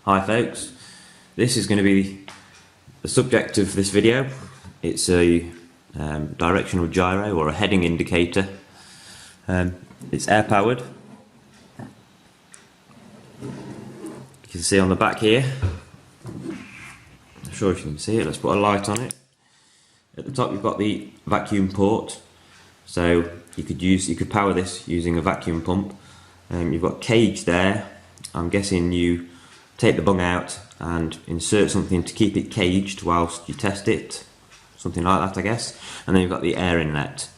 Hi folks, this is going to be the subject of this video. It's a directional gyro or a heading indicator. It's air powered. You can see on the back here, I'm sure if you can see it, let's put a light on it. At the top you've got the vacuum port, so you could power this using a vacuum pump. You've got cage there. I'm guessing you take the bung out and insert something to keep it caged whilst you test it, something like that I guess. And then you've got the air inlet,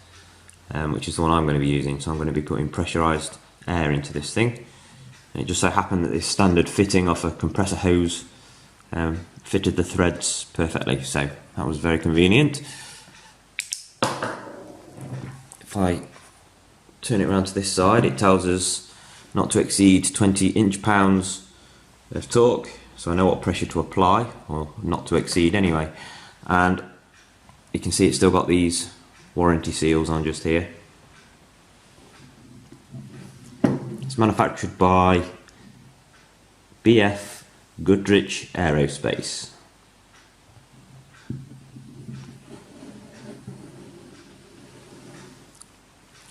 which is the one I'm going to be using. So I'm going to be putting pressurised air into this thing. And it just so happened that this standard fitting off a compressor hose fitted the threads perfectly, so that was very convenient. If I turn it around to this side, it tells us not to exceed 20 inch-pounds of torque, so I know what pressure to apply, or not to exceed anyway. And you can see it's still got these warranty seals on just here. It's manufactured by BF Goodrich Aerospace.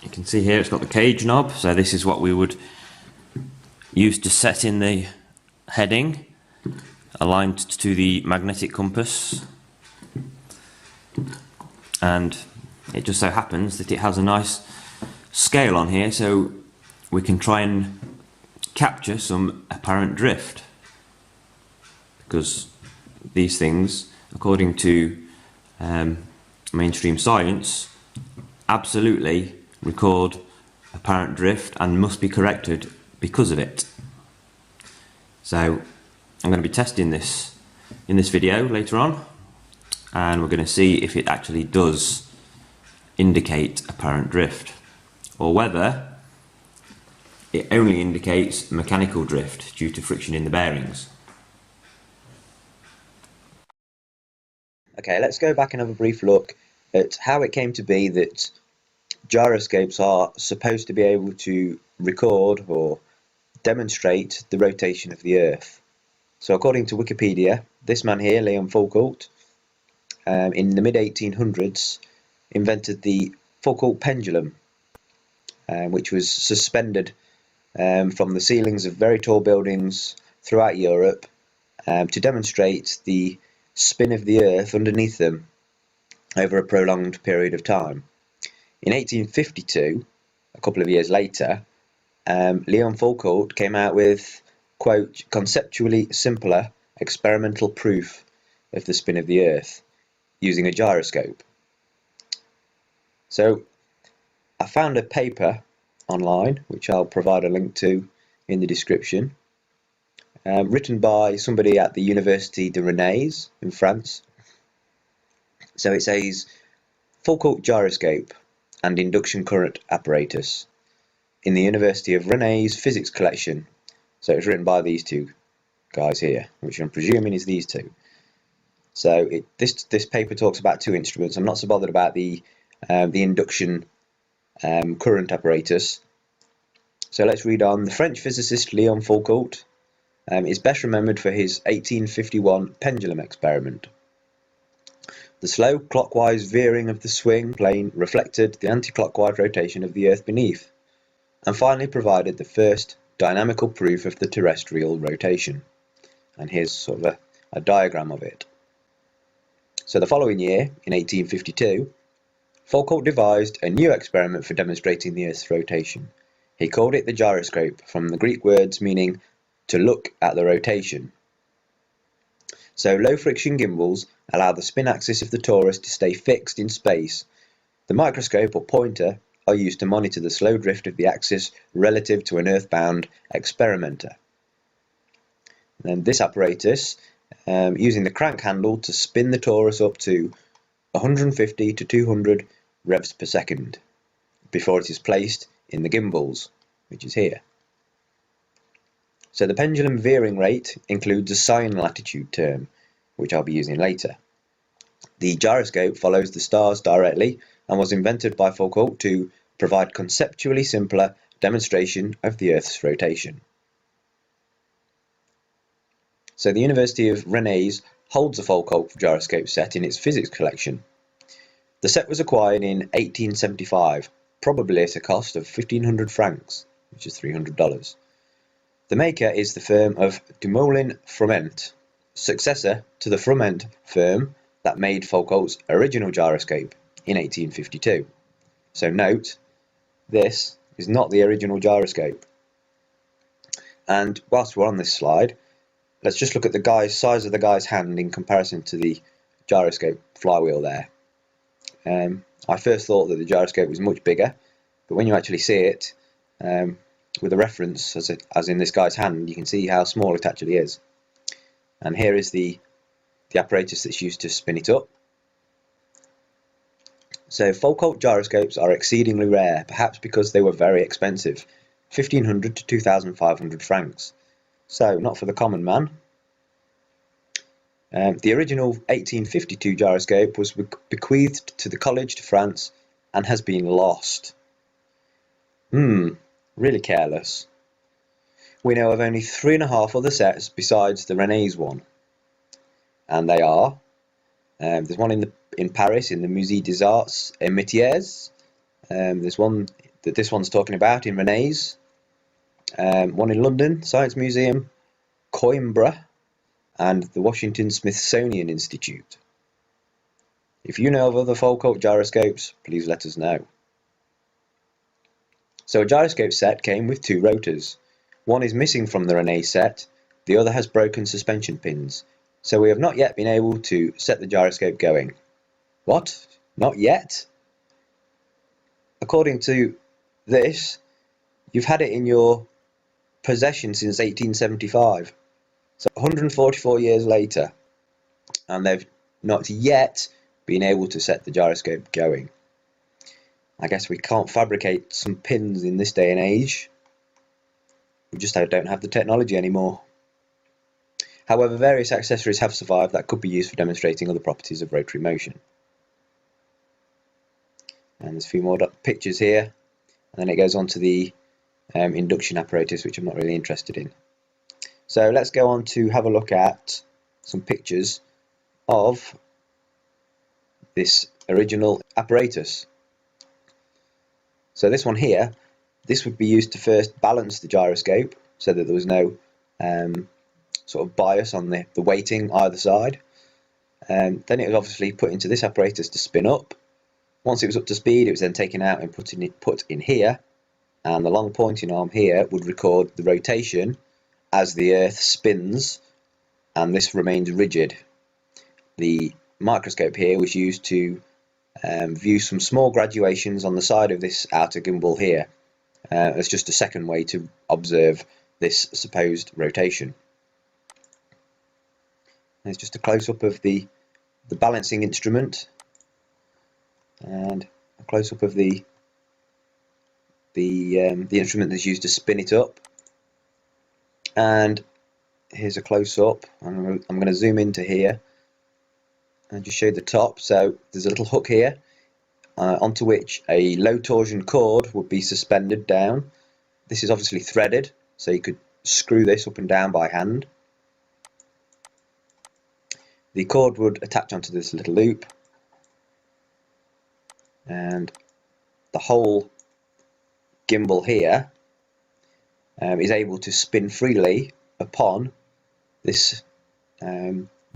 You can see here it's got the cage knob, so this is what we would use to set in the heading, aligned to the magnetic compass. And it just so happens that it has a nice scale on here, so we can try and capture some apparent drift, because these things, according to mainstream science, absolutely record apparent drift and must be corrected because of it. So I'm going to be testing this in this video later on, and we're going to see if it actually does indicate apparent drift, or whether it only indicates mechanical drift due to friction in the bearings. Okay, let's go back and have a brief look at how it came to be that gyroscopes are supposed to be able to record or demonstrate the rotation of the Earth. So according to Wikipedia, this man here, Leon Foucault, in the mid-1800s invented the Foucault pendulum, which was suspended from the ceilings of very tall buildings throughout Europe to demonstrate the spin of the Earth underneath them over a prolonged period of time. In 1852, a couple of years later, Leon Foucault came out with, quote, conceptually simpler experimental proof of the spin of the Earth using a gyroscope. So I found a paper online, which I'll provide a link to in the description, written by somebody at the Université de Rennes in France. So it says Foucault gyroscope and induction current apparatus in the University of Rennes physics collection. So it's written by these two guys here, which I'm presuming is these two. So this paper talks about two instruments. I'm not so bothered about the induction current apparatus. So let's read on. The French physicist Leon Foucault is best remembered for his 1851 pendulum experiment. The slow clockwise veering of the swing plane reflected the anti-clockwise rotation of the Earth beneath, and finally provided the first dynamical proof of the terrestrial rotation. And here's sort of a diagram of it. So the following year, in 1852, Foucault devised a new experiment for demonstrating the Earth's rotation. He called it the gyroscope, from the Greek words meaning to look at the rotation. So low friction gimbals allow the spin axis of the torus to stay fixed in space. The microscope or pointer are used to monitor the slow drift of the axis relative to an earthbound experimenter. And then this apparatus, using the crank handle to spin the torus up to 150 to 200 revs per second before it is placed in the gimbals, which is here. So the pendulum veering rate includes a sine latitude term, which I'll be using later. The gyroscope follows the stars directly and was invented by Foucault to provide conceptually simpler demonstration of the Earth's rotation. So the University of Rennes holds a Foucault gyroscope set in its physics collection. The set was acquired in 1875, probably at a cost of 1,500 francs, which is $300. The maker is the firm of Dumoulin-Froment, successor to the Froment firm that made Foucault's original gyroscope in 1852. So note, this is not the original gyroscope. And whilst we're on this slide, let's just look at the size of the guy's hand in comparison to the gyroscope flywheel there. I first thought that the gyroscope was much bigger, but when you actually see it with a reference, as in this guy's hand, you can see how small it actually is. And here is the apparatus that's used to spin it up. So Foucault gyroscopes are exceedingly rare, perhaps because they were very expensive, 1,500 to 2,500 francs. So not for the common man. The original 1852 gyroscope was bequeathed to the Collège de France and has been lost. Really careless. We know of only 3.5 other sets besides the Rennes one. And they are, there's one in Paris in the Musée des Arts et Métiers. There's one that this one's talking about in Rennes. One in London, Science Museum, Coimbra, and the Washington Smithsonian Institute. If you know of other Foucault gyroscopes, please let us know. So a gyroscope set came with 2 rotors. One is missing from the Rennes set, the other has broken suspension pins, so we have not yet been able to set the gyroscope going. What? Not yet? According to this, you've had it in your possession since 1875. So 144 years later, and they've not yet been able to set the gyroscope going. I guess we can't fabricate some pins in this day and age. We just don't have the technology anymore. However, various accessories have survived that could be used for demonstrating other properties of rotary motion. And there's a few more pictures here, and then it goes on to the induction apparatus, which I'm not really interested in. So let's go on to have a look at some pictures of this original apparatus. So this one here, this would be used to first balance the gyroscope so that there was no sort of bias on the weighting either side. Then it was obviously put into this apparatus to spin up. Once it was up to speed, it was then taken out and put in here, and the long pointing arm here would record the rotation as the Earth spins, and this remains rigid. The microscope here was used to view some small graduations on the side of this outer gimbal here. It's just a second way to observe this supposed rotation. There's just a close-up of the balancing instrument, and a close-up of the instrument that's used to spin it up. And here's a close-up. I'm going to zoom into here and just show the top. So there's a little hook here onto which a low torsion cord would be suspended down. This is obviously threaded, so you could screw this up and down by hand. The cord would attach onto this little loop, and the whole gimbal here is able to spin freely upon this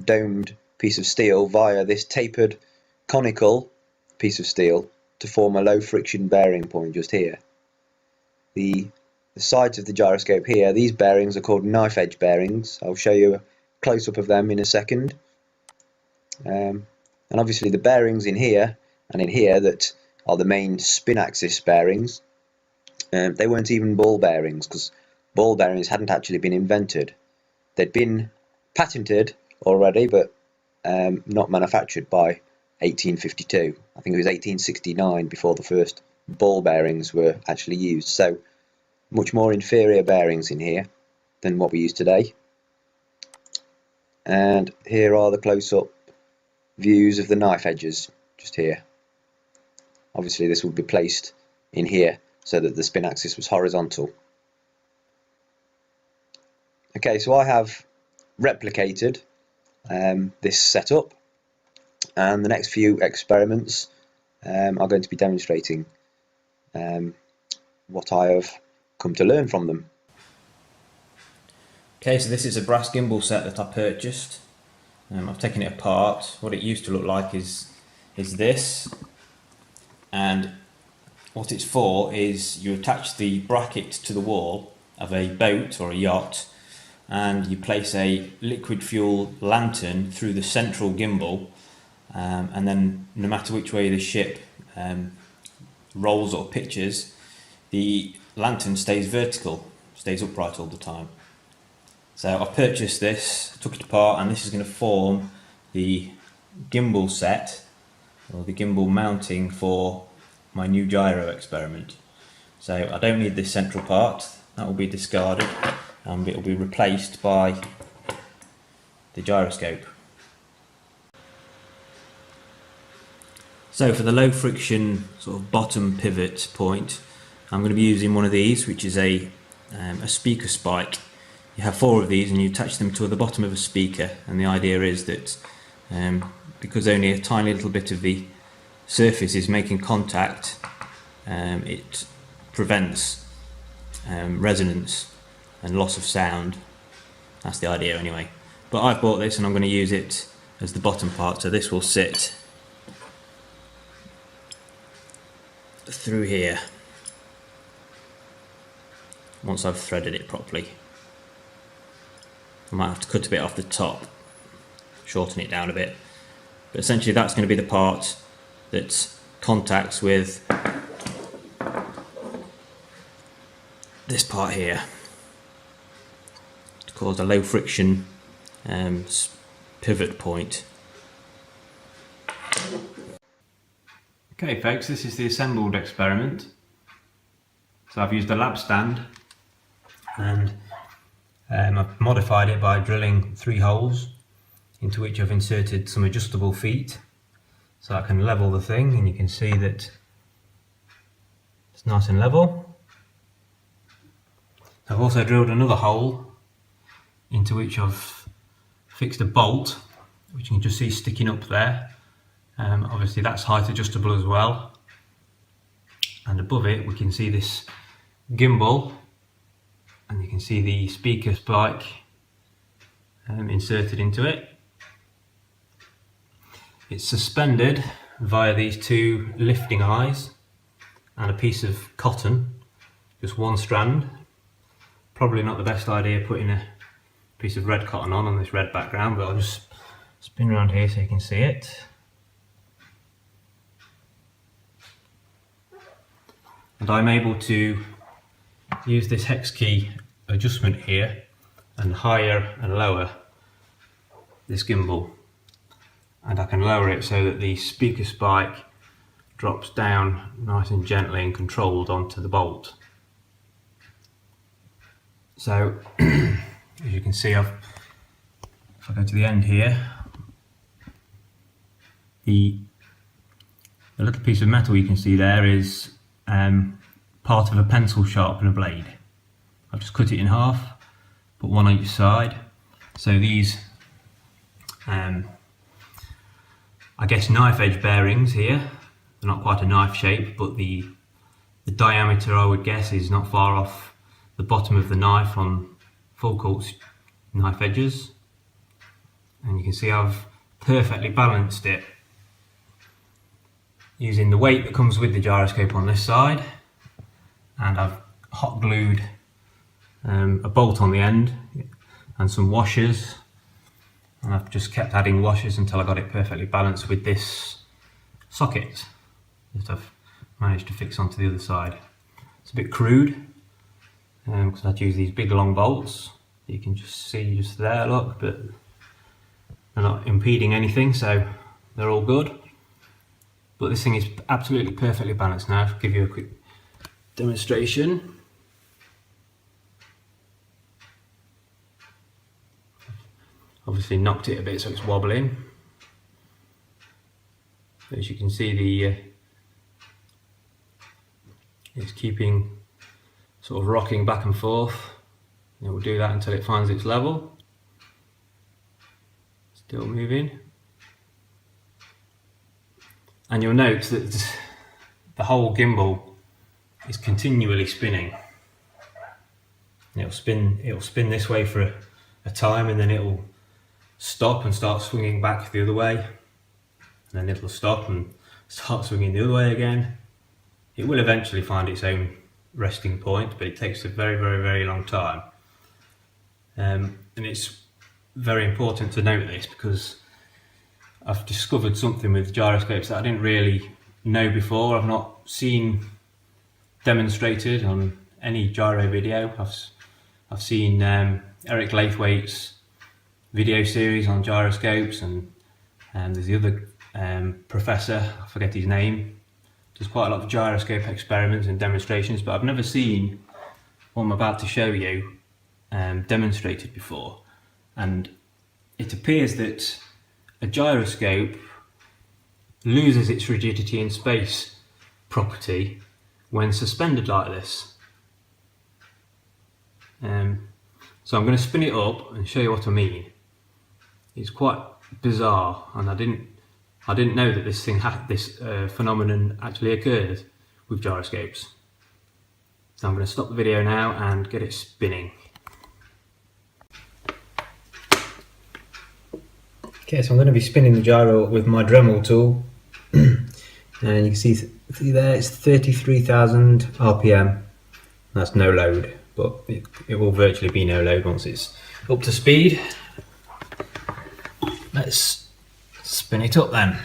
domed piece of steel via this tapered conical piece of steel to form a low friction bearing point just here. The sides of the gyroscope here, these bearings are called knife edge bearings. I'll show you a close-up of them in a second. And obviously the bearings in here and in here that are the main spin axis bearings, they weren't even ball bearings, because ball bearings hadn't actually been invented. They'd been patented already, but not manufactured by 1852. I think it was 1869 before the first ball bearings were actually used. So much more inferior bearings in here than what we use today. And here are the close-up views of the knife edges just here. Obviously this would be placed in here so that the spin axis was horizontal. Okay, so I have replicated this setup, and the next few experiments are going to be demonstrating what I have come to learn from them. Okay, so this is a brass gimbal set that I purchased. I've taken it apart. What it used to look like is this, and what it's for is you attach the bracket to the wall of a boat or a yacht, and you place a liquid fuel lantern through the central gimbal, and then no matter which way the ship rolls or pitches, the lantern stays vertical, stays upright all the time. So I've purchased this, took it apart, and this is going to form the gimbal set, or the gimbal mounting for my new gyro experiment. So I don't need this central part, that will be discarded, and it will be replaced by the gyroscope. So for the low friction sort of bottom pivot point, I'm going to be using one of these, which is a speaker spike. You have 4 of these and you attach them to the bottom of a speaker, and the idea is that because only a tiny little bit of the surface is making contact, it prevents resonance and loss of sound. That's the idea anyway. But I've bought this and I'm going to use it as the bottom part, so this will sit through here once I've threaded it properly. I might have to cut a bit off the top, shorten it down a bit, but essentially that's going to be the part that contacts with this part here to cause a low friction pivot point. Okay folks, this is the assembled experiment. So I've used a lab stand, and I've modified it by drilling 3 holes into which I've inserted some adjustable feet so I can level the thing, and you can see that it's nice and level. I've also drilled another hole into which I've fixed a bolt, which you can just see sticking up there. Obviously that's height adjustable as well, and above it we can see this gimbal, and you can see the speaker spike inserted into it. It's suspended via these 2 lifting eyes and a piece of cotton, just 1 strand. Probably not the best idea putting a piece of red cotton on this red background, but I'll just spin around here so you can see it. And I'm able to use this hex key adjustment here and higher and lower this gimbal, and I can lower it so that the speaker spike drops down nice and gently and controlled onto the bolt. So as you can see, if I go to the end here, the little piece of metal you can see there is part of a pencil sharpener blade. I've just cut it in half, put 1 on each side. So these I guess knife edge bearings here, they're not quite a knife shape, but the diameter I would guess is not far off the bottom of the knife on full Colts knife edges. And you can see I've perfectly balanced it using the weight that comes with the gyroscope on this side, and I've hot glued a bolt on the end and some washers, and I've just kept adding washers until I got it perfectly balanced with this socket that I've managed to fix onto the other side. It's a bit crude because I had to use these big long bolts that you can just see just there, look, but they're not impeding anything, so they're all good. But this thing is absolutely perfectly balanced now. I'll give you a quick demonstration. Obviously knocked it a bit so it's wobbling. As you can see, it's keeping sort of rocking back and forth. And it will do that until it finds its level. Still moving. And you'll note that the whole gimbal is continually spinning. It'll spin this way for a time, and then it'll stop and start swinging back the other way, and then it'll stop and start swinging the other way again. It will eventually find its own resting point, but it takes a very, very, very long time. And it's very important to note this, because I've discovered something with gyroscopes that I didn't really know before. I've not seen demonstrated on any gyro video. I've seen Eric Laithwaite's video series on gyroscopes, and there's the other professor, I forget his name, does quite a lot of gyroscope experiments and demonstrations, but I've never seen what I'm about to show you demonstrated before. And it appears that a gyroscope loses its rigidity in space property when suspended like this. So I'm going to spin it up and show you what I mean. It's quite bizarre, and I didn't know that this phenomenon actually occurs with gyroscopes. So I'm going to stop the video now and get it spinning. Okay, so I'm going to be spinning the gyro with my Dremel tool, and you can see there it's 33,000 RPM. That's no load, but it will virtually be no load once it's up to speed. Let's spin it up then.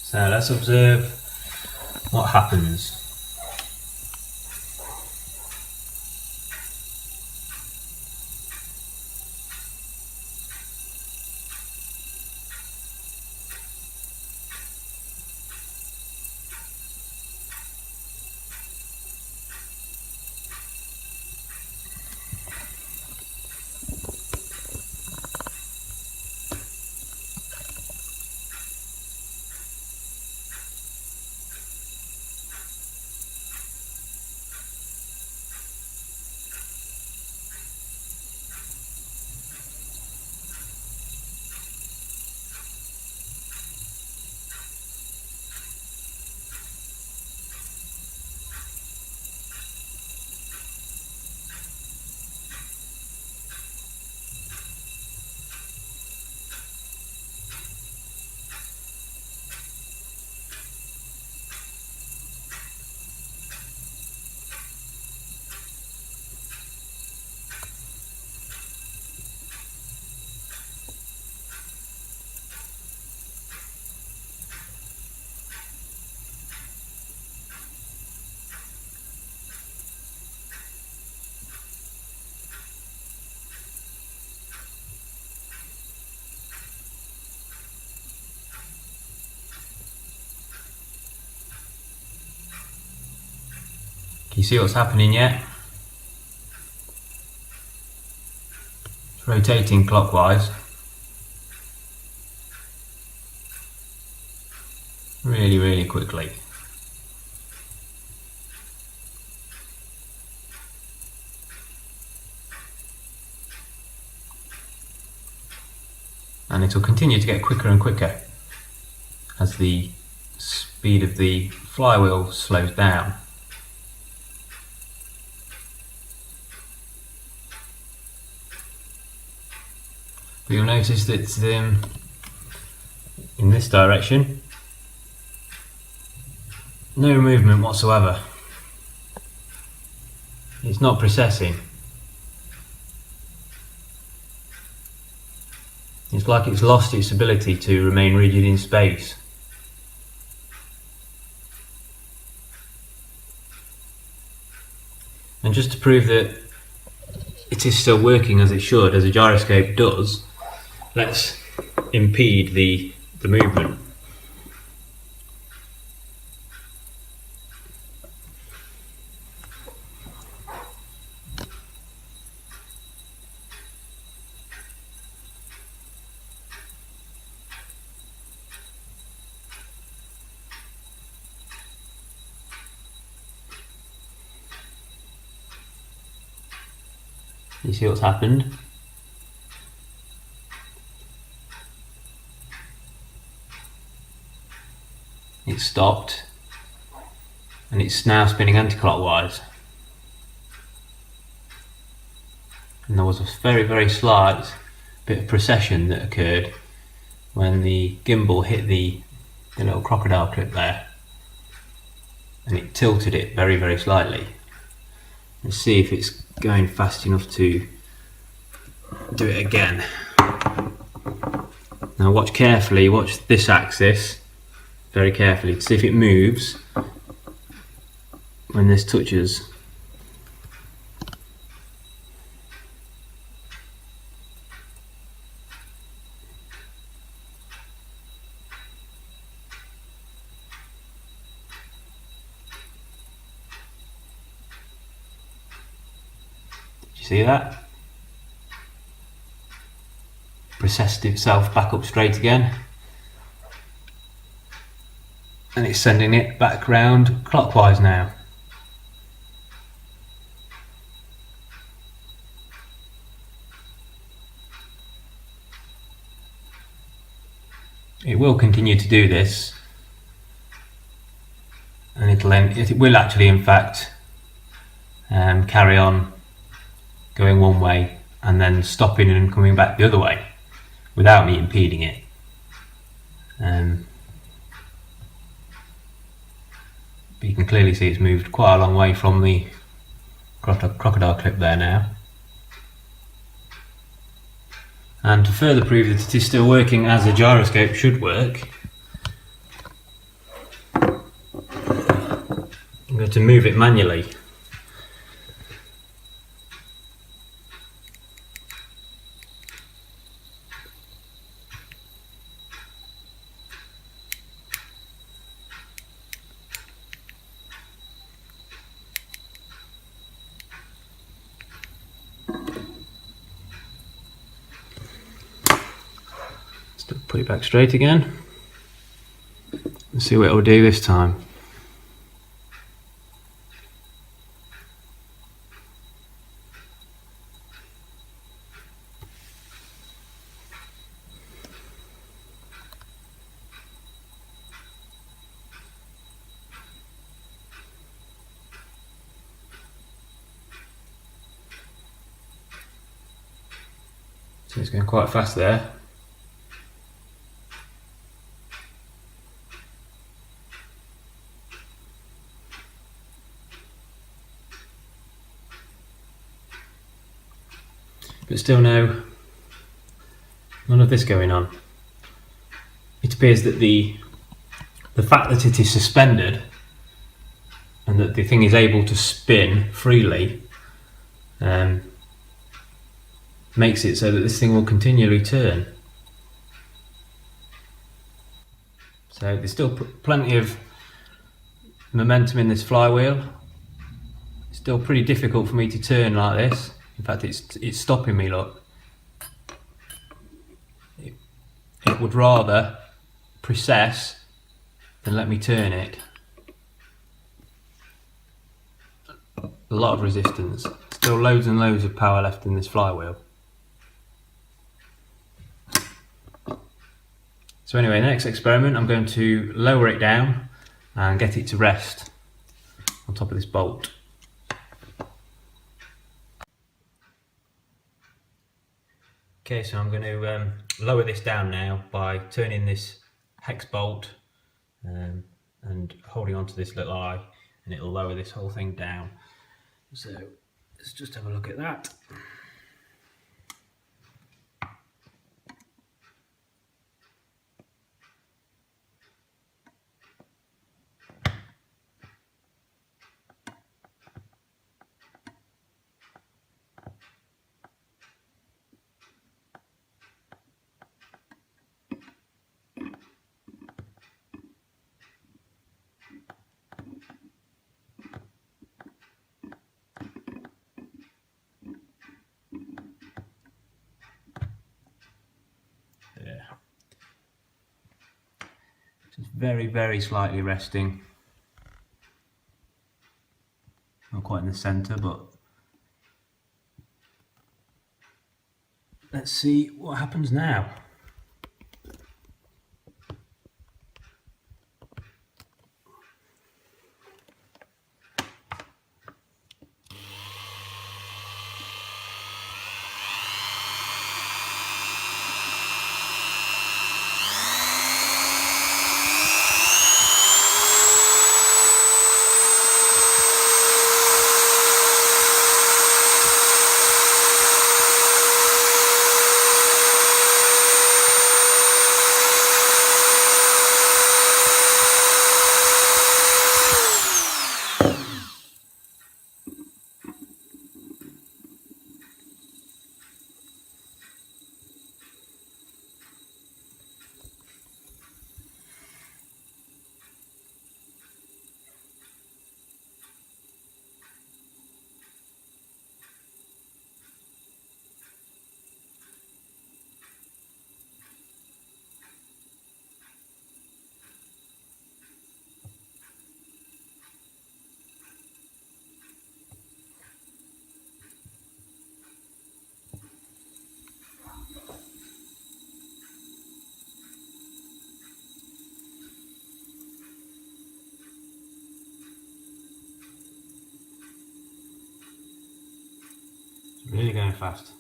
So let's observe what happens. Can you see what's happening yet? It's rotating clockwise. Really, really quickly. And it will continue to get quicker and quicker as the speed of the flywheel slows down. But you'll notice that in this direction, no movement whatsoever. It's not precessing. It's like it's lost its ability to remain rigid in space. And just to prove that it is still working as it should, as a gyroscope does, let's impede the movement. You see what's happened? It stopped, and it's now spinning anti-clockwise. And there was a very, very slight bit of precession that occurred when the gimbal hit the little crocodile clip there, and it tilted it very, very slightly. Let's see if it's going fast enough to do it again. Now watch carefully, watch this axis very carefully to see if it moves when this touches. See that? Recessed itself back up straight again, and it's sending it back round clockwise now. It will continue to do this, and it will actually in fact carry on going one way and then stopping and coming back the other way without me impeding it. But you can clearly see it's moved quite a long way from the crocodile clip there now. And to further prove that it is still working as a gyroscope should work, I'm going to move it manually. Put it back straight again and see what it'll do this time. So it's going quite fast there. But still none of this going on. It appears that the fact that it is suspended and that the thing is able to spin freely makes it so that this thing will continually turn. So there's still plenty of momentum in this flywheel. It's still pretty difficult for me to turn like this. In fact, it's stopping me, look. It would rather precess than let me turn it. A lot of resistance. Still loads and loads of power left in this flywheel. So anyway, next experiment, I'm going to lower it down and get it to rest on top of this bolt. Okay, so I'm going to lower this down now by turning this hex bolt and holding onto this little eye, and it'll lower this whole thing down. So let's just have a look at that. very, very slightly resting. Not quite in the centre, but let's see what happens now. Really going fast.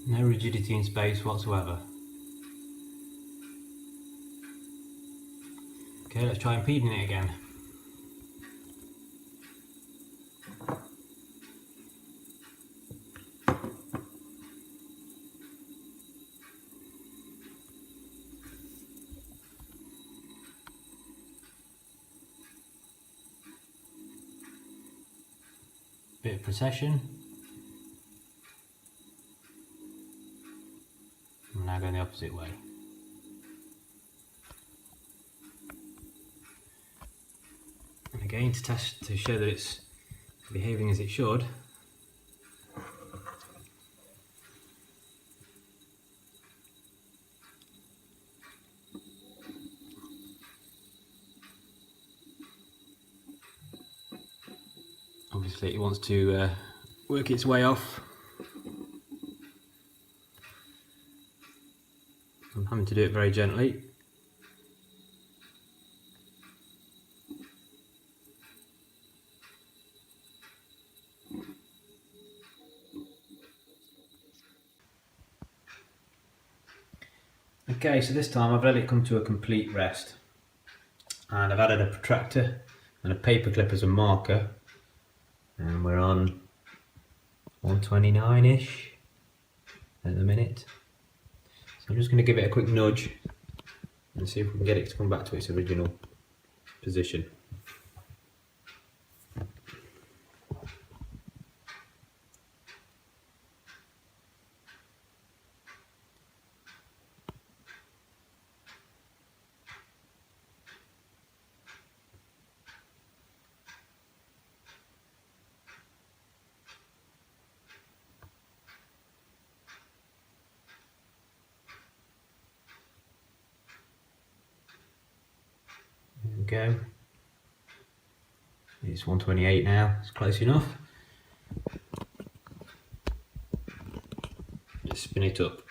No rigidity in space whatsoever. Okay, let's try impeding it again. Bit of precession. I'm now going the opposite way. And again, to test, to show that it's behaving as it should. Obviously it wants to work its way off. I'm having to do it very gently. Okay, so this time I've let it come to a complete rest, and I've added a protractor and a paper clip as a marker, and we're on 129-ish at the minute. So I'm just going to give it a quick nudge and see if we can get it to come back to its original position. There we go. It's 128 now, it's close enough. Just spin it up.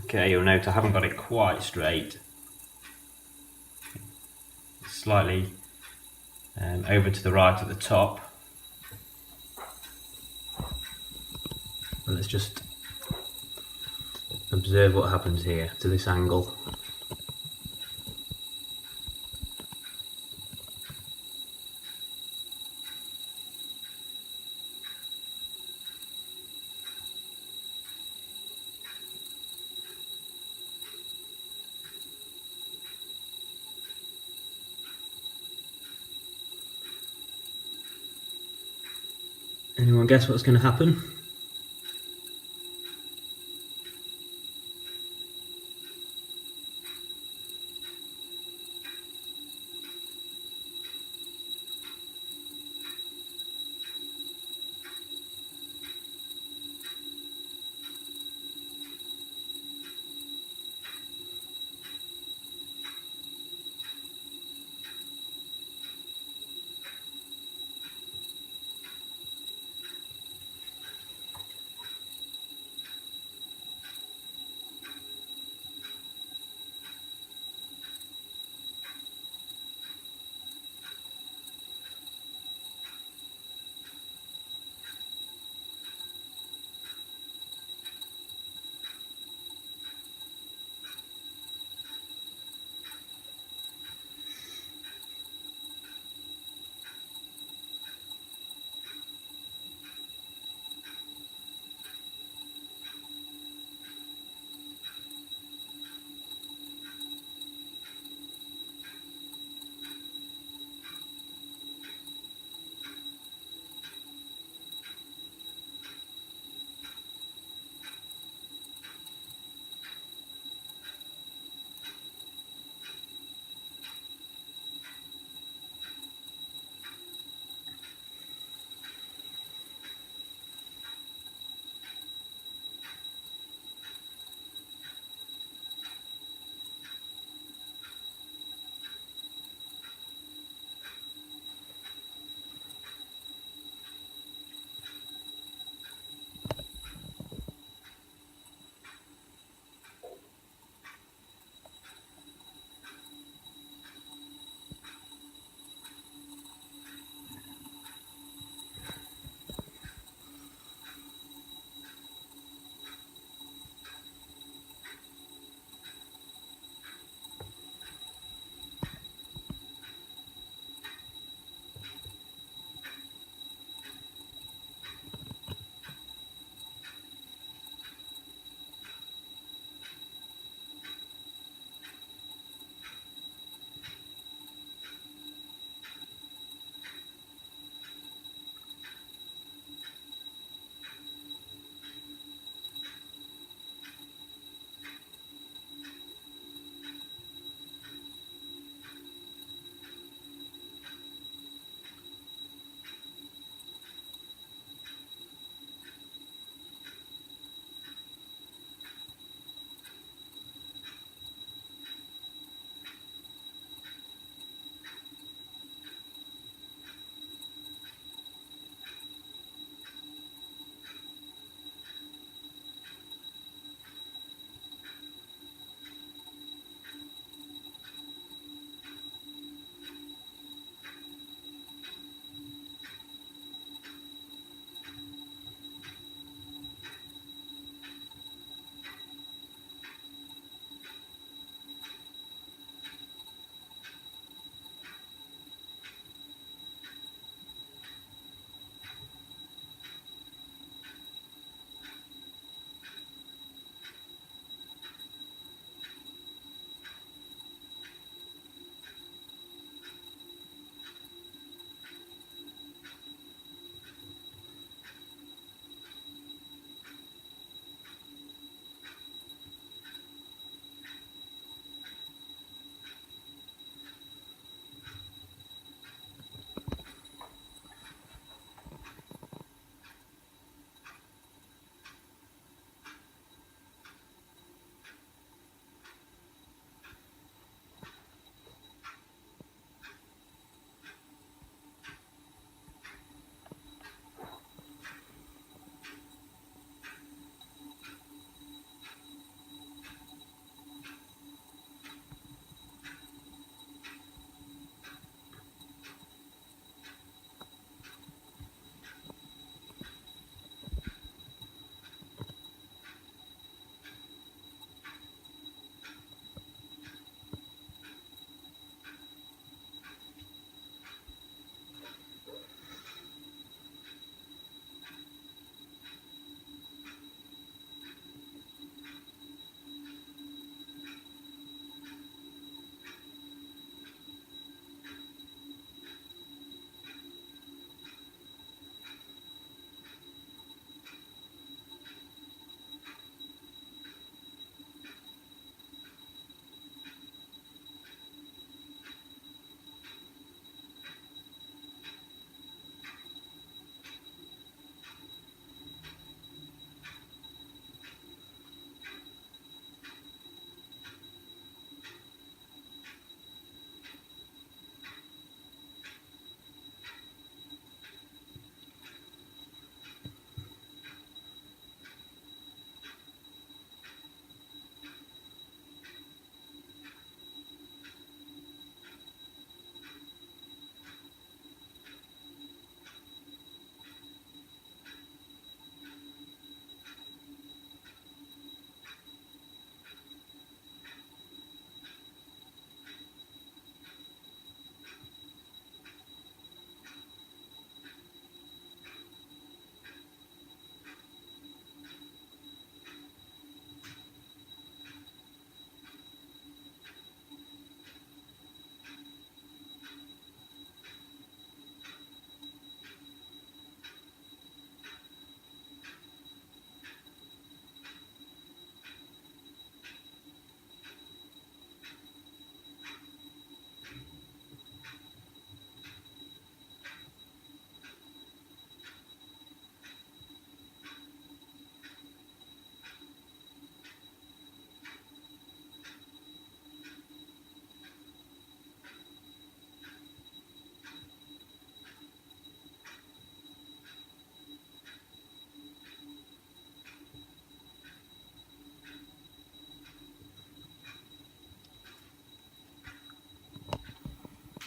Okay, you'll note I haven't got it quite straight. It's slightly over to the right at the top. And let's just observe what happens here to this angle. Anyone guess what's going to happen?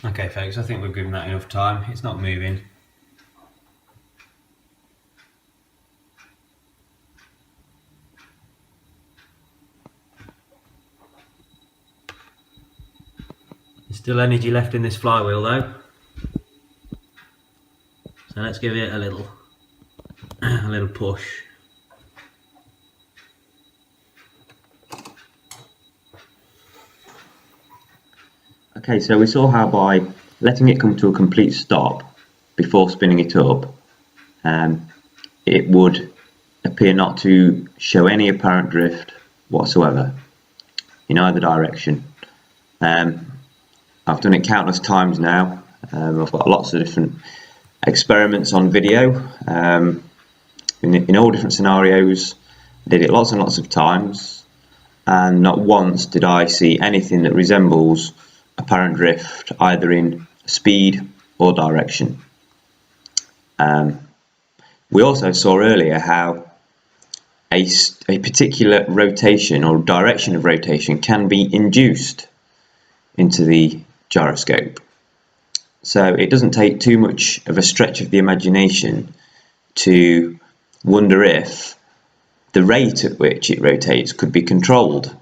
Okay folks, I think we've given that enough time. It's not moving. There's still energy left in this flywheel though. So let's give it a little push. Okay, so we saw how by letting it come to a complete stop before spinning it up, it would appear not to show any apparent drift whatsoever in either direction. I've done it countless times now. I've got lots of different experiments on video in all different scenarios. I did it lots and lots of times, and not once did I see anything that resembles apparent drift either in speed or direction. We also saw earlier how a particular rotation or direction of rotation can be induced into the gyroscope. So it doesn't take too much of a stretch of the imagination to wonder if the rate at which it rotates could be controlled.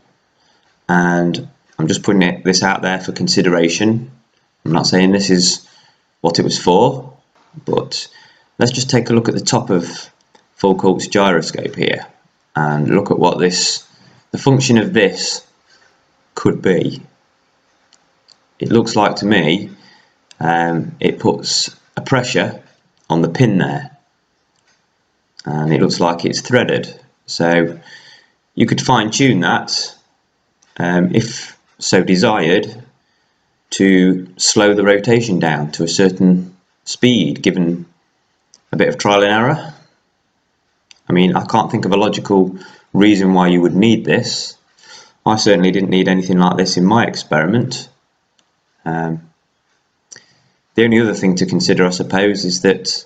And I'm just putting this out there for consideration. I'm not saying this is what it was for, but let's just take a look at the top of Foucault's gyroscope here and look at what the function of this could be. It looks like to me it puts a pressure on the pin there, and it looks like it's threaded. So you could fine-tune that if so desired to slow the rotation down to a certain speed given a bit of trial and error. I mean, I can't think of a logical reason why you would need this. I certainly didn't need anything like this in my experiment. The only other thing to consider, I suppose, is that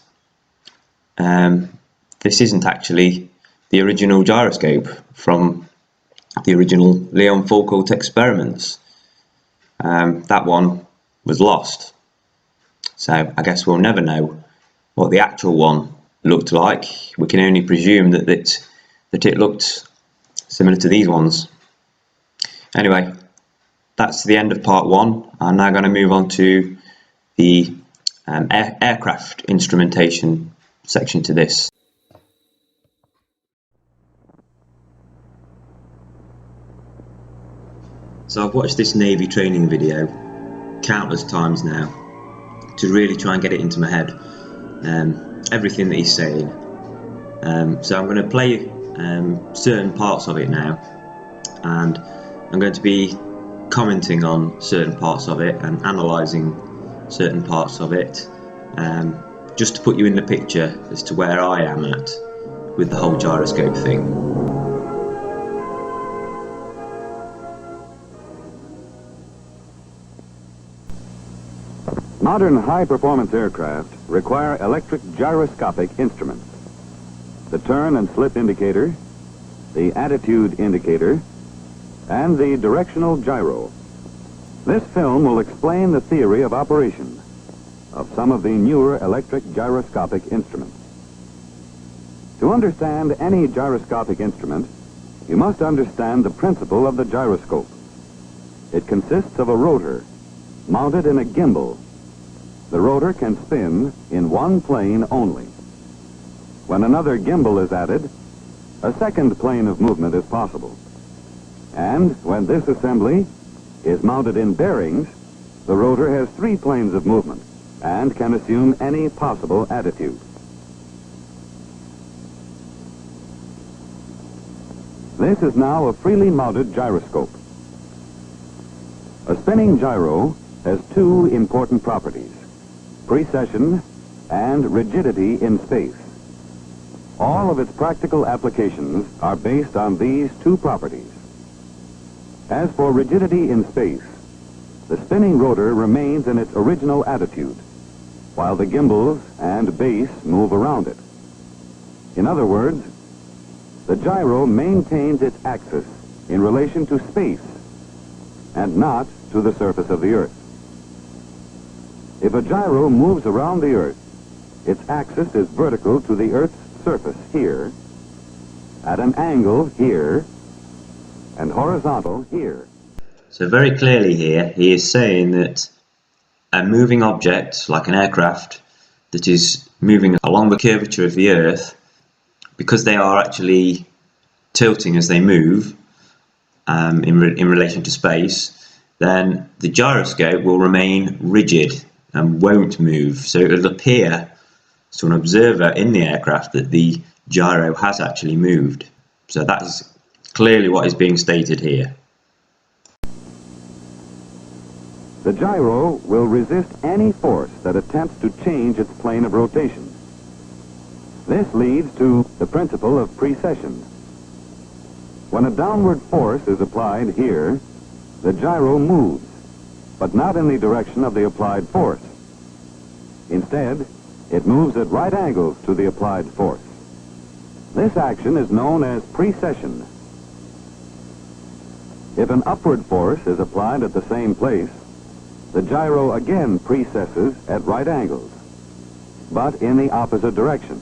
this isn't actually the original gyroscope from the original Léon Foucault experiments. That one was lost. So I guess we'll never know what the actual one looked like. We can only presume that it looked similar to these ones. Anyway, that's the end of part one. I'm now going to move on to the aircraft instrumentation section to this. So I've watched this Navy training video countless times now to really try and get it into my head, everything that he's saying. So I'm going to play certain parts of it now, and I'm going to be commenting on certain parts of it and analysing certain parts of it, just to put you in the picture as to where I am at with the whole gyroscope thing. Modern high-performance aircraft require electric gyroscopic instruments. The turn and slip indicator, the attitude indicator, and the directional gyro. This film will explain the theory of operation of some of the newer electric gyroscopic instruments. To understand any gyroscopic instrument, you must understand the principle of the gyroscope. It consists of a rotor mounted in a gimbal. The rotor can spin in one plane only. When another gimbal is added, a second plane of movement is possible. And when this assembly is mounted in bearings, the rotor has 3 planes of movement and can assume any possible attitude. This is now a freely mounted gyroscope. A spinning gyro has 2 important properties: precession and rigidity in space. All of its practical applications are based on these 2 properties. As for rigidity in space, the spinning rotor remains in its original attitude, while the gimbals and base move around it. In other words, the gyro maintains its axis in relation to space and not to the surface of the Earth. If a gyro moves around the Earth, its axis is vertical to the Earth's surface here, at an angle here, and horizontal here. So very clearly here, he is saying that a moving object, like an aircraft, that is moving along the curvature of the Earth, because they are actually tilting as they move in relation to space, then the gyroscope will remain rigid and won't move. So it will appear to an observer in the aircraft that the gyro has actually moved. So that is clearly what is being stated here. The gyro will resist any force that attempts to change its plane of rotation. This leads to the principle of precession. When a downward force is applied here, the gyro moves, but not in the direction of the applied force. Instead, it moves at right angles to the applied force. This action is known as precession. If an upward force is applied at the same place, the gyro again precesses at right angles, but in the opposite direction.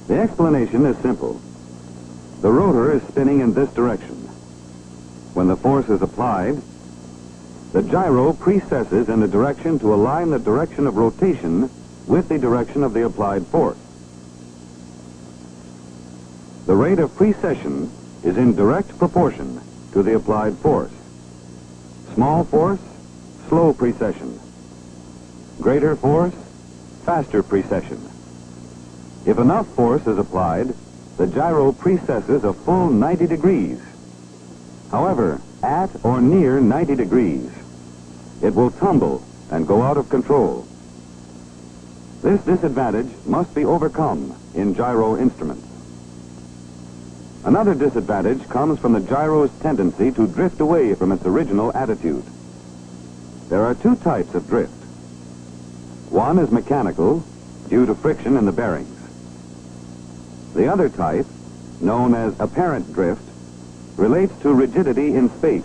The explanation is simple. The rotor is spinning in this direction. When the force is applied, the gyro precesses in the direction to align the direction of rotation with the direction of the applied force. The rate of precession is in direct proportion to the applied force. Small force, slow precession. Greater force, faster precession. If enough force is applied, the gyro precesses a full 90 degrees. However, at or near 90 degrees, it will tumble and go out of control. This disadvantage must be overcome in gyro instruments. Another disadvantage comes from the gyro's tendency to drift away from its original attitude. There are two types of drift. One is mechanical, due to friction in the bearings. The other type, known as apparent drift, relates to rigidity in space.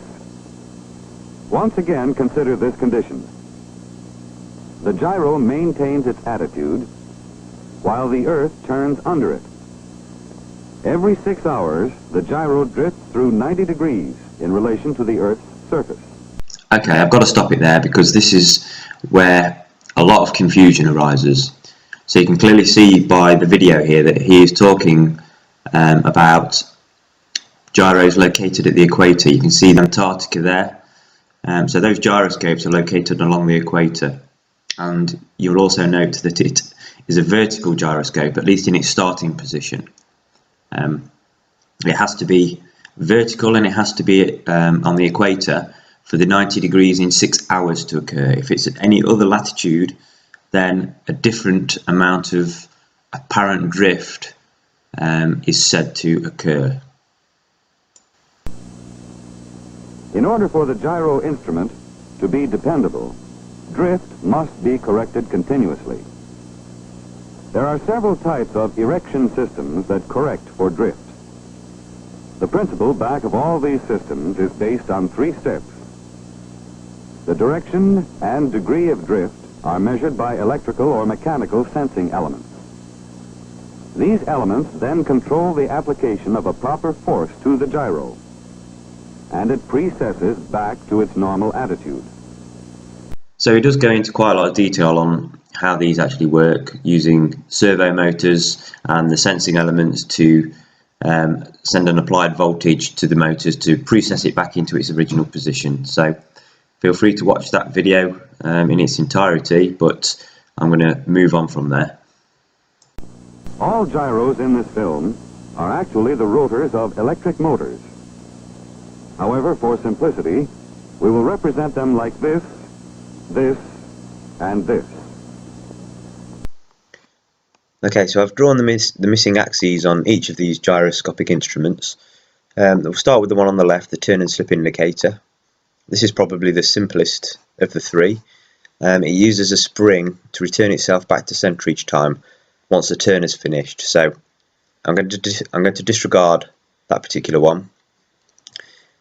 Once again, consider this condition. The gyro maintains its attitude while the Earth turns under it. Every 6 hours, the gyro drifts through 90 degrees in relation to the Earth's surface. Okay, I've got to stop it there because this is where a lot of confusion arises. So you can clearly see by the video here that he is talking about gyros located at the equator. You can see the Antarctica there. So those gyroscopes are located along the equator. And you'll also note that it is a vertical gyroscope, at least in its starting position. It has to be vertical and it has to be on the equator for the 90 degrees in 6 hours to occur. If it's at any other latitude, then a different amount of apparent drift is said to occur. In order for the gyro instrument to be dependable, drift must be corrected continuously. There are several types of erection systems that correct for drift. The principle back of all these systems is based on 3 steps. The direction and degree of drift are measured by electrical or mechanical sensing elements. These elements then control the application of a proper force to the gyro, and it precesses back to its normal attitude. So he does go into quite a lot of detail on how these actually work, using servo motors and the sensing elements to send an applied voltage to the motors to precess it back into its original position. So feel free to watch that video in its entirety, but I'm going to move on from there. All gyros in this film are actually the rotors of electric motors. However, for simplicity, we will represent them like this, and this. Okay, so I've drawn the missing axes on each of these gyroscopic instruments. We'll start with the one on the left, the turn and slip indicator. This is probably the simplest of the 3. It uses a spring to return itself back to centre each time once the turn is finished. So I'm going to disregard that particular one.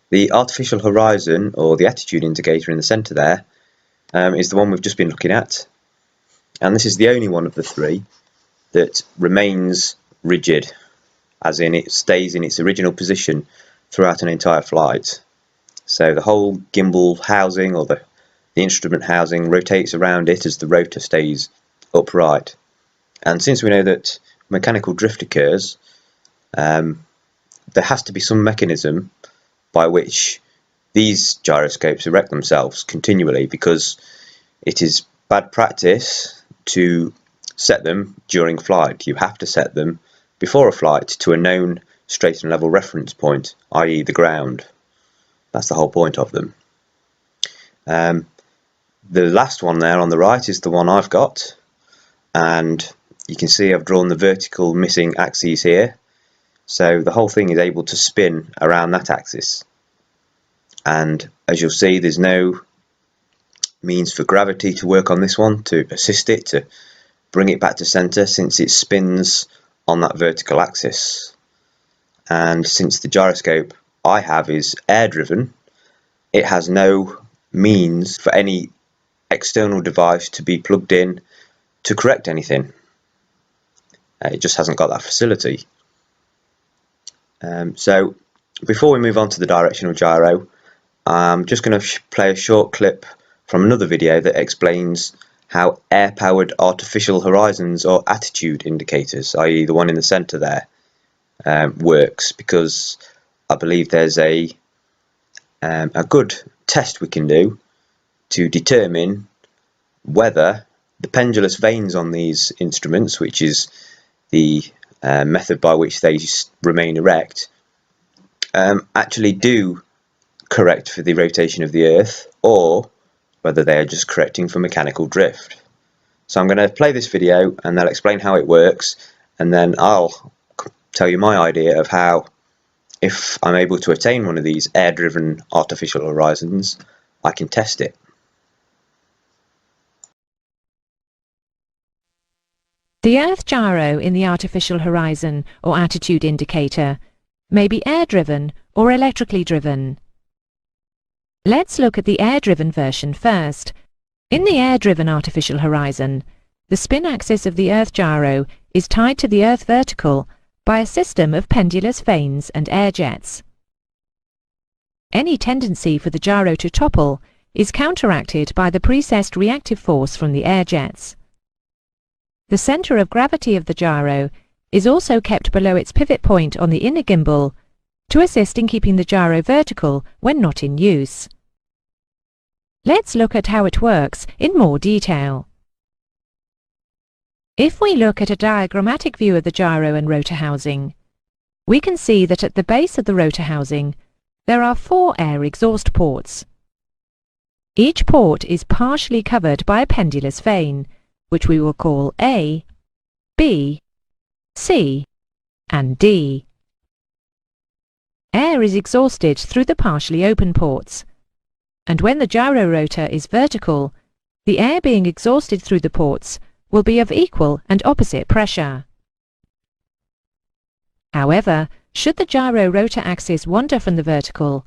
The artificial horizon, or the attitude indicator in the centre there, is the one we've just been looking at, and this is the only one of the three that remains rigid, as in it stays in its original position throughout an entire flight. So the whole gimbal housing, or the instrument housing, rotates around it as the rotor stays upright. And since we know that mechanical drift occurs, there has to be some mechanism by which these gyroscopes erect themselves continually, because it is bad practice to set them during flight. You have to set them before a flight to a known straight and level reference point, i.e. the ground. That's the whole point of them. The last one there on the right is the one I've got, and you can see I've drawn the vertical missing axes here, so the whole thing is able to spin around that axis. And as you'll see, there's no means for gravity to work on this one to assist it, to bring it back to center, since it spins on that vertical axis. And since the gyroscope I have is air driven, it has no means for any external device to be plugged in to correct anything. It just hasn't got that facility. So before we move on to the directional gyro, I'm just going to play a short clip from another video that explains how air-powered artificial horizons or attitude indicators, i.e. the one in the center there, works, because I believe there's a good test we can do to determine whether the pendulous vanes on these instruments, which is the method by which they remain erect, actually do correct for the rotation of the Earth, or whether they are just correcting for mechanical drift. So I'm going to play this video and they'll explain how it works, and then I'll tell you my idea of how, if I'm able to attain one of these air-driven artificial horizons, I can test it. The Earth gyro in the artificial horizon or attitude indicator may be air-driven or electrically driven. Let's look at the air-driven version first. In the air-driven artificial horizon, the spin axis of the Earth gyro is tied to the Earth vertical by a system of pendulous vanes and air jets. Any tendency for the gyro to topple is counteracted by the precessed reactive force from the air jets. The centre of gravity of the gyro is also kept below its pivot point on the inner gimbal to assist in keeping the gyro vertical when not in use. Let's look at how it works in more detail. If we look at a diagrammatic view of the gyro and rotor housing, we can see that at the base of the rotor housing there are 4 air exhaust ports. Each port is partially covered by a pendulous vane, which we will call A, B, C, and D. Air is exhausted through the partially open ports, and when the gyro rotor is vertical, the air being exhausted through the ports will be of equal and opposite pressure. However, should the gyro rotor axis wander from the vertical,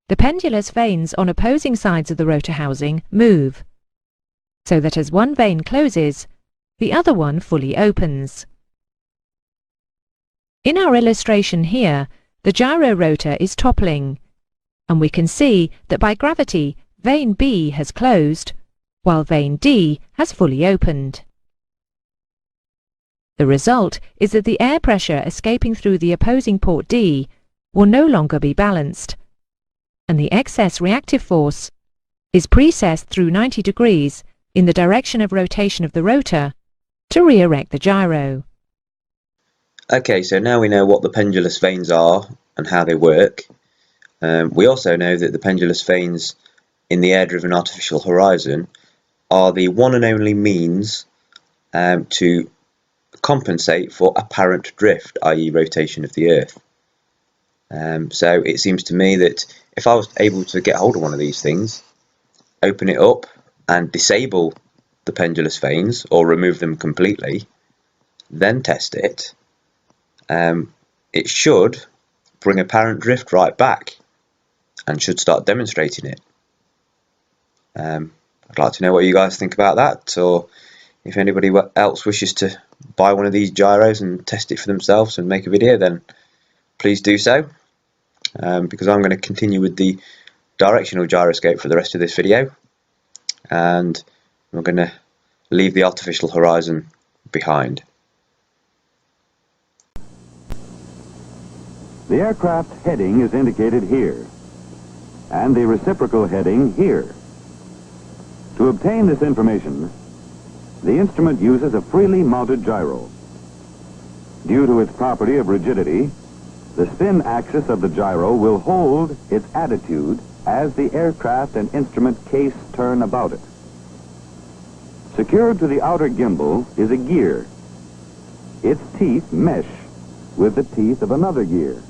the pendulous vanes on opposing sides of the rotor housing move, so that as one vane closes, the other one fully opens. In our illustration here, the gyro rotor is toppling, and we can see that by gravity vane B has closed, while vane D has fully opened. The result is that the air pressure escaping through the opposing port D will no longer be balanced, and the excess reactive force is precessed through 90 degrees in the direction of rotation of the rotor to re-erect the gyro. Okay, so now we know what the pendulous vanes are and how they work. We also know that the pendulous vanes in the air-driven artificial horizon are the one and only means to compensate for apparent drift, i.e. rotation of the Earth. So it seems to me that if I was able to get hold of one of these things, open it up and disable the pendulous vanes or remove them completely, then test it, it should bring apparent drift right back and should start demonstrating it. I'd like to know what you guys think about that, or if anybody else wishes to buy one of these gyros and test it for themselves and make a video, then please do so, because I'm going to continue with the directional gyroscope for the rest of this video, and we're going to leave the artificial horizon behind. The aircraft heading is indicated here, and the reciprocal heading here. To obtain this information, the instrument uses a freely mounted gyro. Due to its property of rigidity, the spin axis of the gyro will hold its attitude as the aircraft and instrument case turn about it. Secured to the outer gimbal is a gear. Its teeth mesh with the teeth of another gear,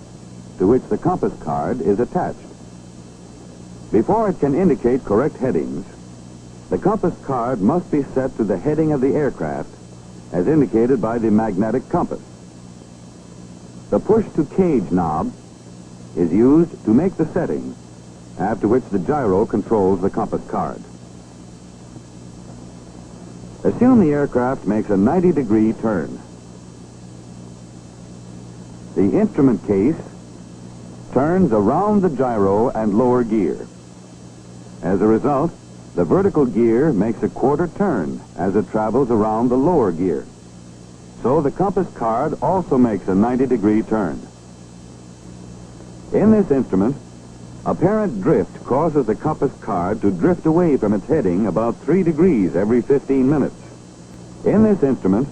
to which the compass card is attached. Before it can indicate correct headings, the compass card must be set to the heading of the aircraft as indicated by the magnetic compass. The push-to-cage knob is used to make the setting, after which the gyro controls the compass card. Assume the aircraft makes a 90-degree turn. The instrument case turns around the gyro and lower gear. As a result, the vertical gear makes a quarter turn as it travels around the lower gear. So the compass card also makes a 90-degree turn. In this instrument, apparent drift causes the compass card to drift away from its heading about 3 degrees every 15 minutes. In this instrument,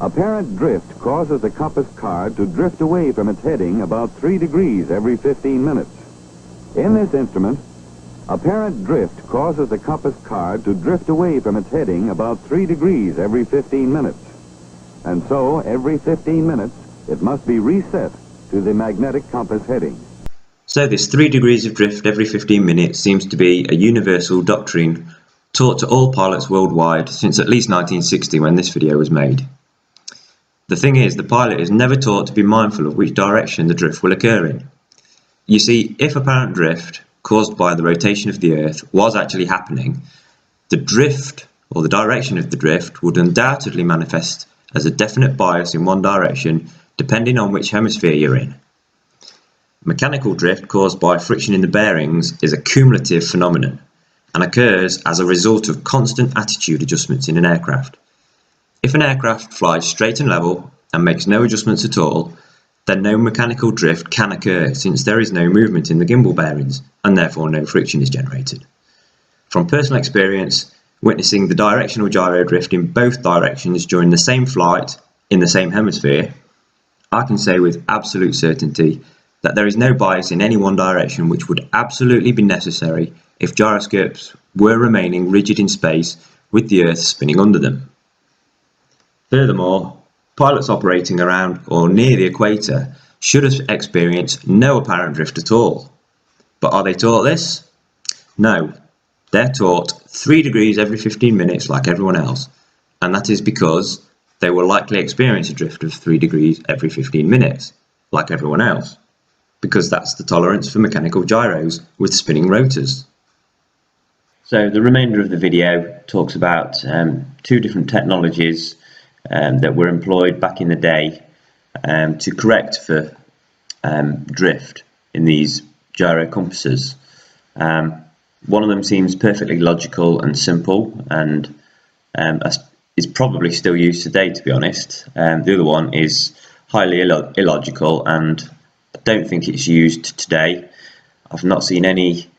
apparent drift causes the compass card to drift away from its heading about 3 degrees every 15 minutes. In this instrument, apparent drift causes the compass card to drift away from its heading about 3 degrees every 15 minutes. And so, every 15 minutes, it must be reset to the magnetic compass heading. So this 3 degrees of drift every 15 minutes seems to be a universal doctrine taught to all pilots worldwide since at least 1960, when this video was made. The thing is, the pilot is never taught to be mindful of which direction the drift will occur in. You see, if apparent drift caused by the rotation of the Earth was actually happening, the drift, or the direction of the drift, would undoubtedly manifest as a definite bias in one direction depending on which hemisphere you're in. Mechanical drift caused by friction in the bearings is a cumulative phenomenon and occurs as a result of constant attitude adjustments in an aircraft. If an aircraft flies straight and level and makes no adjustments at all, then no mechanical drift can occur, since there is no movement in the gimbal bearings and therefore no friction is generated. From personal experience, witnessing the directional gyro drift in both directions during the same flight in the same hemisphere, I can say with absolute certainty that there is no bias in any one direction, which would absolutely be necessary if gyroscopes were remaining rigid in space with the Earth spinning under them. Furthermore, pilots operating around or near the equator should have experienced no apparent drift at all. But are they taught this? No. They're taught 3 degrees every 15 minutes like everyone else, and that is because they will likely experience a drift of 3 degrees every 15 minutes like everyone else, because that's the tolerance for mechanical gyros with spinning rotors. So the remainder of the video talks about 2 different technologies that were employed back in the day to correct for drift in these gyro compasses. One of them seems perfectly logical and simple, and is probably still used today, to be honest. The other one is highly illogical, and I don't think it's used today. I've not seen any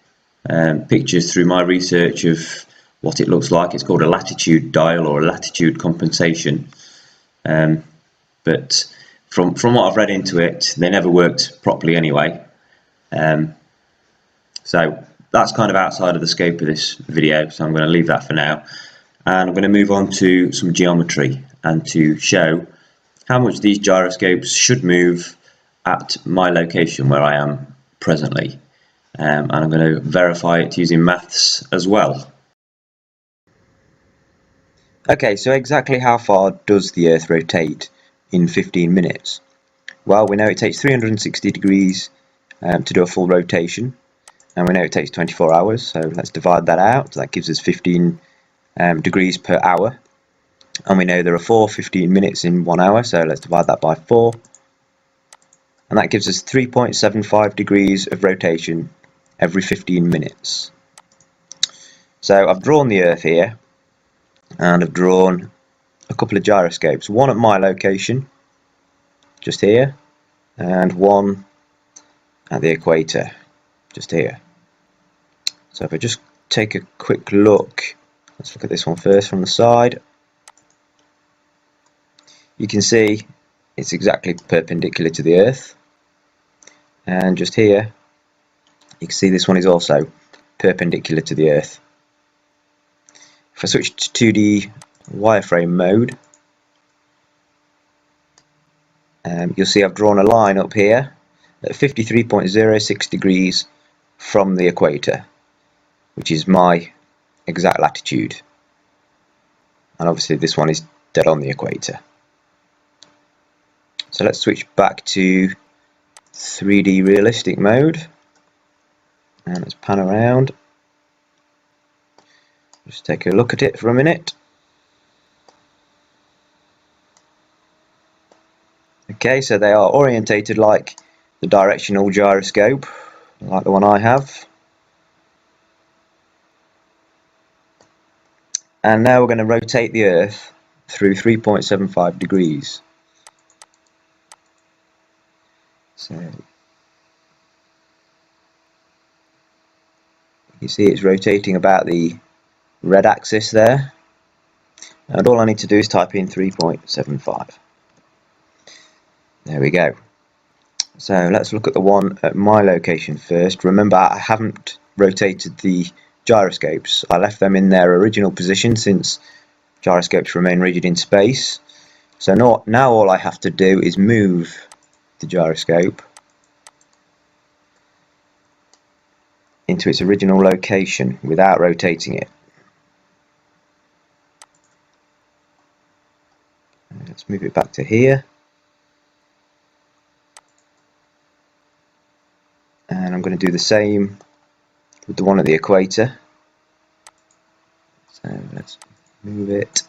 pictures through my research of what it looks like. It's called a latitude dial or a latitude compensation. But from what I've read into it, they never worked properly anyway. So that's kind of outside of the scope of this video, so I'm going to leave that for now. And I'm going to move on to some geometry and to show how much these gyroscopes should move at my location where I am presently. And I'm going to verify it using maths as well. Okay, so exactly how far does the Earth rotate in 15 minutes? Well, we know it takes 360 degrees to do a full rotation, and we know it takes 24 hours, so let's divide that out. That gives us 15 degrees per hour, and we know there are 4 15 minutes in 1 hour, so let's divide that by 4, and that gives us 3.75 degrees of rotation every 15 minutes. So I've drawn the Earth here, and I've drawn a couple of gyroscopes, one at my location, just here, and one at the equator, just here. So if I just take a quick look, let's look at this one first from the side. You can see it's exactly perpendicular to the Earth, and just here you can see this one is also perpendicular to the Earth. If I switch to 2D wireframe mode, you'll see I've drawn a line up here at 53.06 degrees from the equator, which is my exact latitude, and obviously this one is dead on the equator. So let's switch back to 3D realistic mode, and let's pan around, just take a look at it for a minute. Okay, so they are orientated like the directional gyroscope, like the one I have. And now we're going to rotate the Earth through 3.75 degrees. So you see it's rotating about the red axis there, and all I need to do is type in 3.75. There we go. So let's look at the one at my location first. Remember, I haven't rotated the gyroscopes. I left them in their original position since gyroscopes remain rigid in space. So now all I have to do is move the gyroscope into its original location without rotating it. Let's move it back to here. And I'm going to do the same with the one at the equator. So let's move it.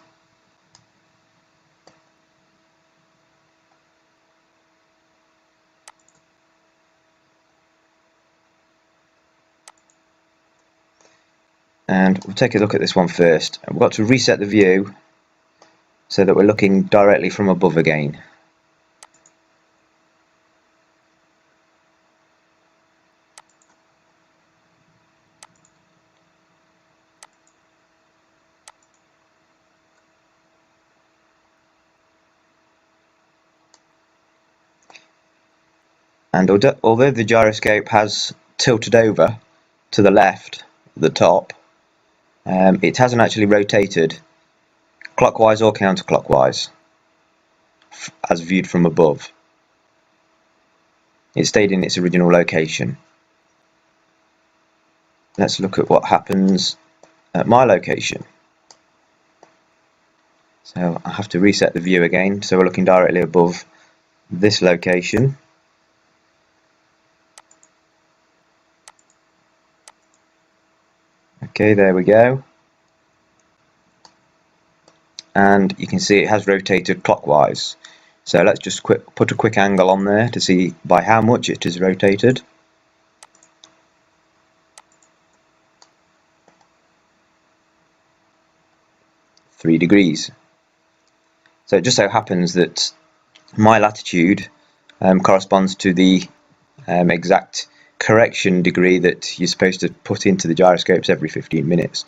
And we'll take a look at this one first. We've got to reset the view so that we're looking directly from above again. And although the gyroscope has tilted over to the left at the top, it hasn't actually rotated clockwise or counterclockwise as viewed from above. It stayed in its original location. Let's look at what happens at my location. So I have to reset the view again, so we're looking directly above this location. Okay, there we go. And you can see it has rotated clockwise. So let's just put a quick angle on there to see by how much it is rotated. (3 degrees). So it just so happens that my latitude corresponds to the exact correction degree that you're supposed to put into the gyroscopes every 15 minutes.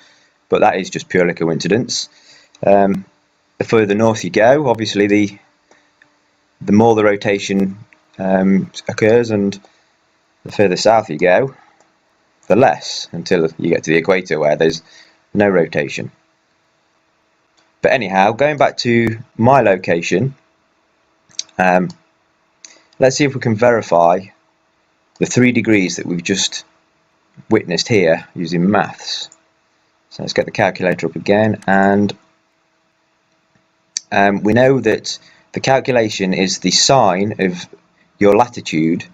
But that is just purely coincidence. The further north you go, obviously the more the rotation occurs, and the further south you go, the less, until you get to the equator where there's no rotation. But anyhow, going back to my location, let's see if we can verify the 3 degrees that we've just witnessed here using maths. So let's get the calculator up again, and we know that the calculation is the sine of your latitude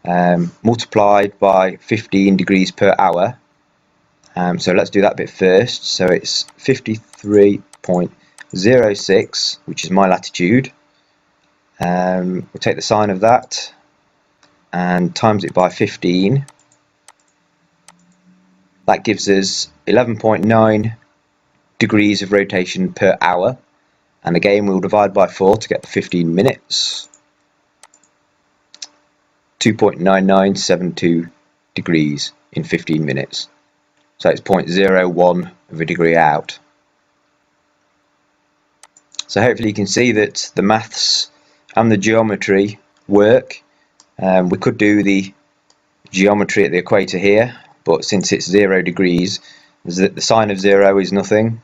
multiplied by 15 degrees per hour. So let's do that bit first. So it's 53.06, which is my latitude. We'll take the sine of that and times it by 15. That gives us 11.9 degrees of rotation per hour, and again we'll divide by 4 to get the 15 minutes. 2.9972 degrees in 15 minutes. So it's 0.01 of a degree out. So hopefully you can see that the maths and the geometry work. We could do the geometry at the equator here, but since it's 0 degrees, the sine of 0 is nothing.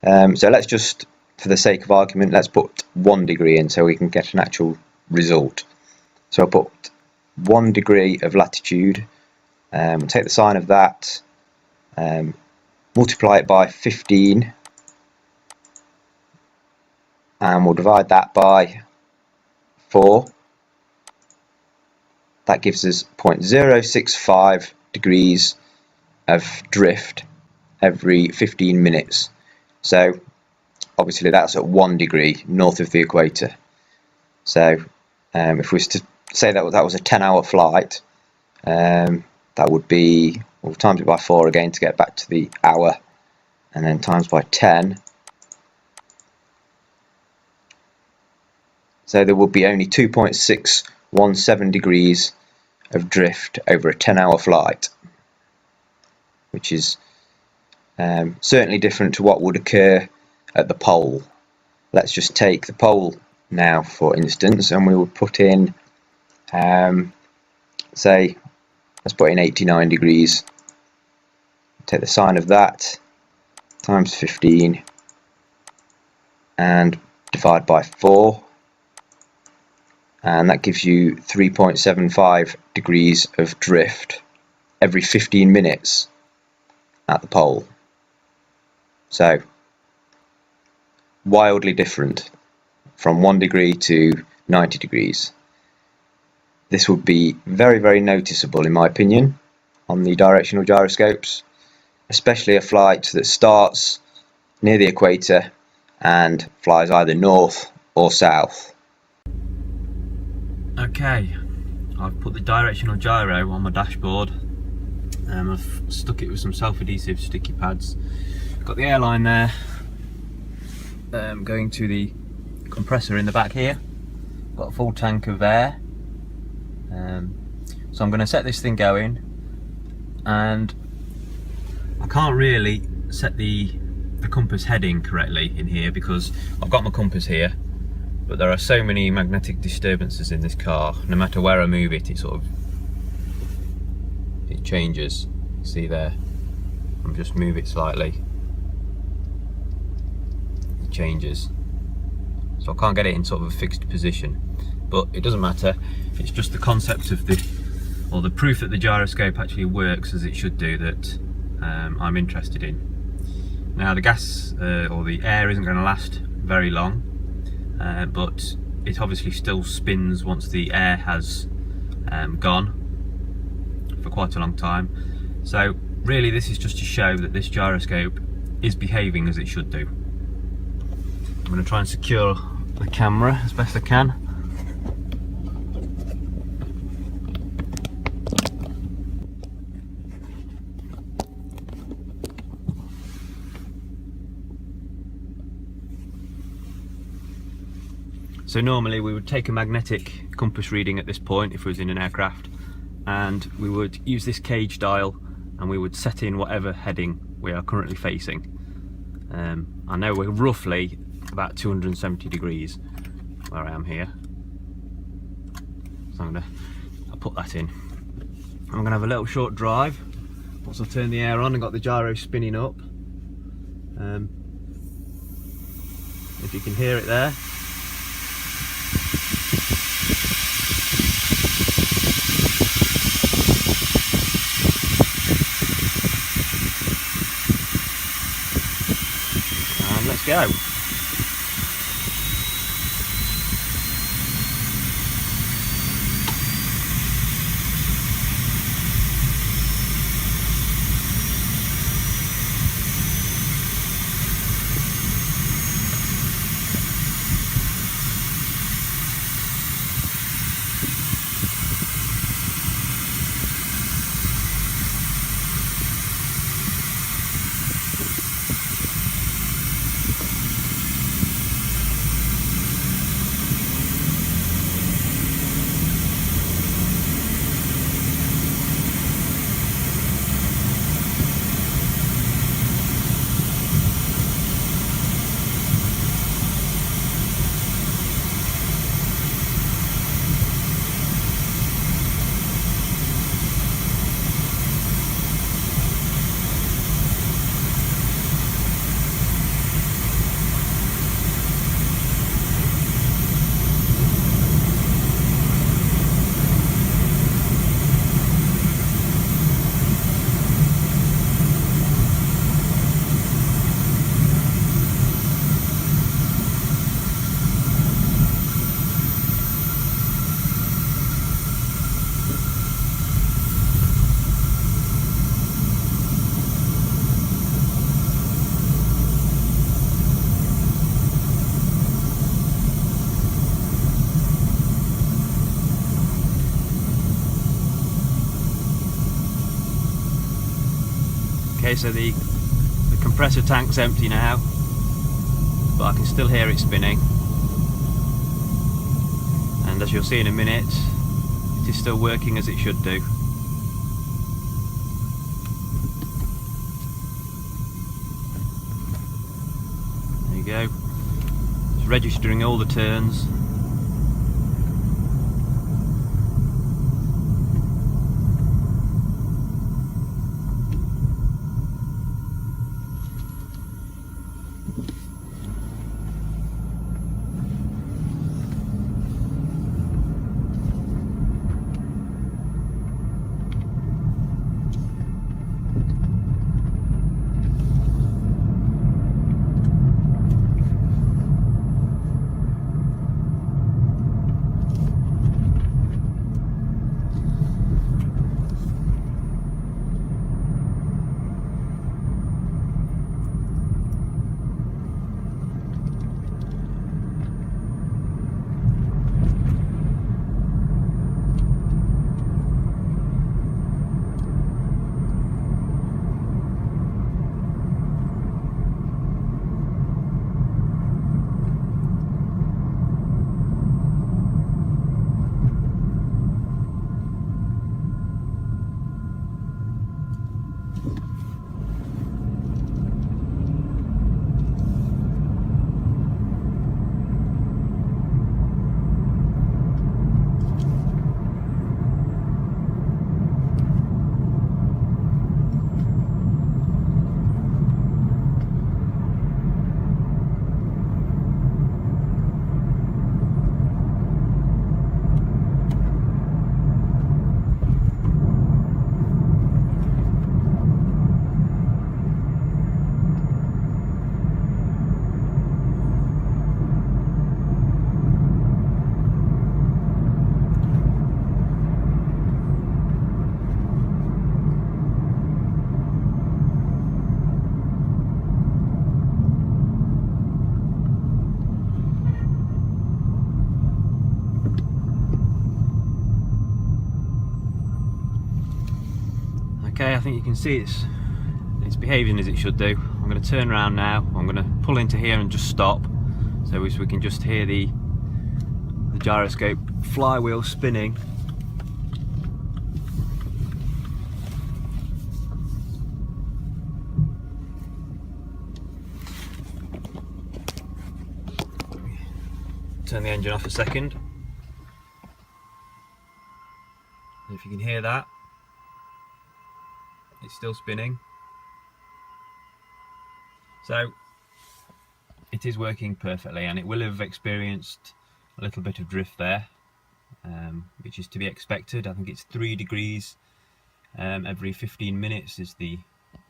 So let's just, for the sake of argument, let's put 1 degree in so we can get an actual result. So I'll put 1 degree of latitude, take the sine of that, multiply it by 15, and we'll divide that by 4. That gives us 0.065 degrees of drift every 15 minutes. So obviously that's at 1 degree north of the equator. So if we was to say that was a 10-hour flight, that would be, we'll times it by 4 again to get back to the hour, and then times by 10. So there would be only 2.617 degrees of drift over a 10-hour flight, which is certainly different to what would occur at the pole. Let's just take the pole now, for instance, and we will put in, say, let's put in 89 degrees. Take the sine of that, times 15, and divide by 4. And that gives you 3.75 degrees of drift every 15 minutes at the pole. So wildly different, from 1 degree to 90 degrees. This would be very, very noticeable in my opinion on the directional gyroscopes, especially a flight that starts near the equator and flies either north or south. Okay, I've put the directional gyro on my dashboard. I've stuck it with some self-adhesive sticky pads. Got the airline there, going to the compressor in the back here. Got a full tank of air. So I'm going to set this thing going, and I can't really set the compass heading correctly in here because I've got my compass here, but there are so many magnetic disturbances in this car. No matter where I move it, it changes. See there, I'll just move it slightly, it changes. So I can't get it in sort of a fixed position, but it doesn't matter. It's just the concept of the proof that the gyroscope actually works as it should do that I'm interested in. Now the gas or the air isn't going to last very long, but it obviously still spins once the air has gone for quite a long time. So really this is just to show that this gyroscope is behaving as it should do. I'm going to try and secure the camera as best I can. So normally we would take a magnetic compass reading at this point if we was in an aircraft, and we would use this cage dial and we would set in whatever heading we are currently facing. I know we're roughly about 270 degrees where I am here, so I'll put that in. I'm going to have a little short drive once I've turned the air on and got the gyro spinning up. If you can hear it there. And let's go. Okay, so the compressor tank's empty now, but I can still hear it spinning, and as you'll see in a minute, it is still working as it should do. There you go, it's registering all the turns. Okay, I think you can see it's behaving as it should do. I'm going to turn around now. I'm going to pull into here and just stop, so we can just hear the gyroscope flywheel spinning. Turn the engine off a second. If you can hear that, it's still spinning. So it is working perfectly, and it will have experienced a little bit of drift there, which is to be expected. I think it's 3 degrees every 15 minutes is the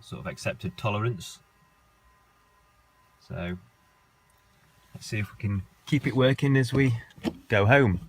sort of accepted tolerance. So let's see if we can keep it working as we go home.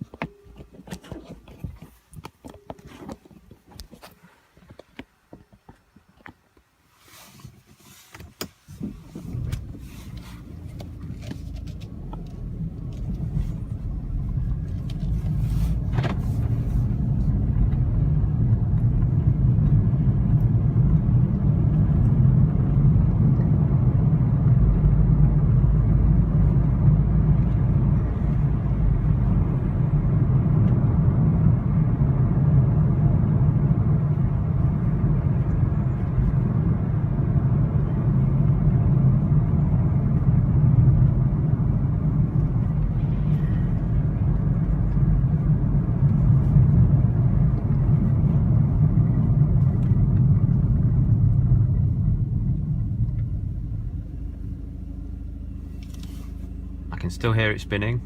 I can still hear it spinning.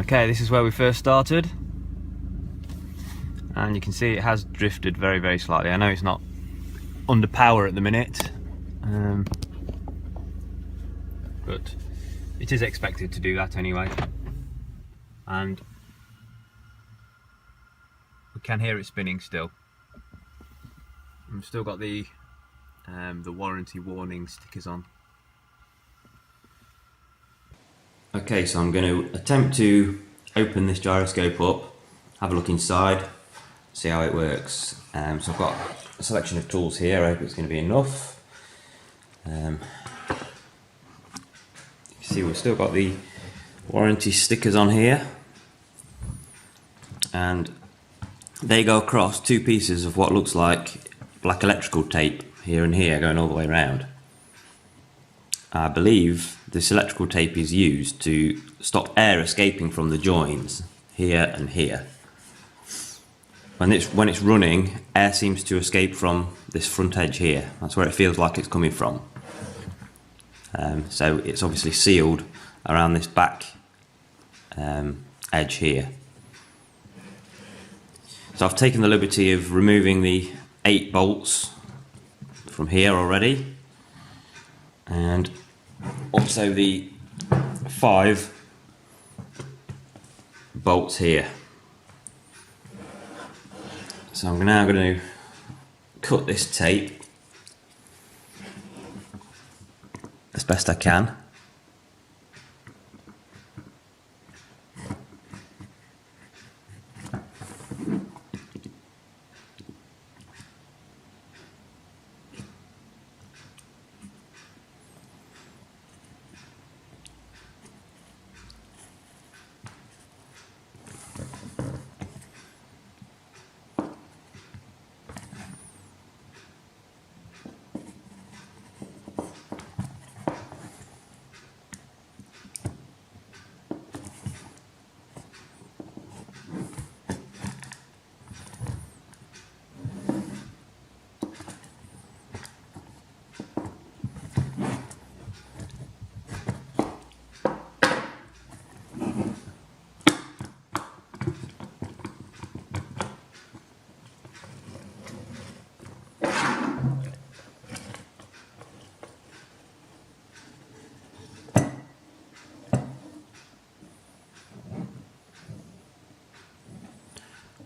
Okay, this is where we first started, and you can see it has drifted very, very slightly. I know it's not under power at the minute, but it is expected to do that anyway, and we can hear it spinning still. We've still got the warranty warning stickers on. Okay, so I'm going to attempt to open this gyroscope up, have a look inside, see how it works. So I've got a selection of tools here. I hope it's going to be enough. You can see we've still got the warranty stickers on here, and they go across two pieces of what looks like black electrical tape here and here, going all the way around. I believe this electrical tape is used to stop air escaping from the joins here and here. When it's running, air seems to escape from this front edge here. That's where it feels like it's coming from. So it's obviously sealed around this back edge here. So I've taken the liberty of removing the 8 bolts from here already, and also the 5 bolts here. So I'm now going to cut this tape as best I can.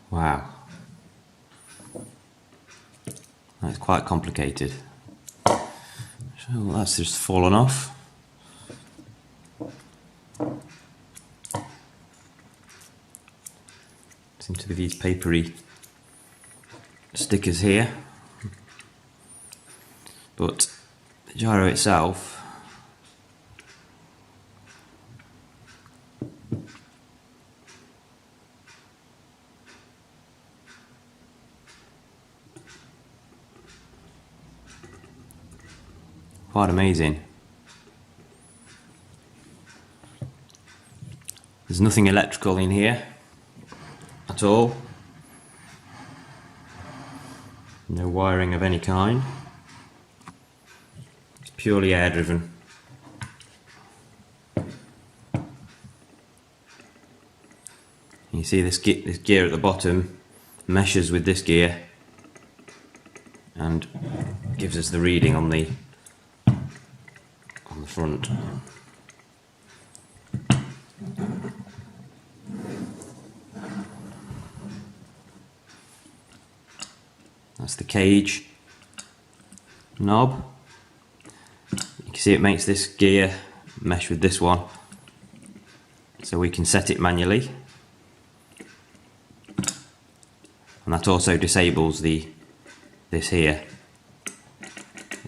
Wow, that's quite complicated. So that's just fallen off. Seem to be these papery stickers here, but the gyro itself, quite amazing. There's nothing electrical in here at all. No wiring of any kind. It's purely air driven. You see this gear at the bottom meshes with this gear and gives us the reading on the front. That's the cage knob. You can see it makes this gear mesh with this one, so we can set it manually, and that also disables this here.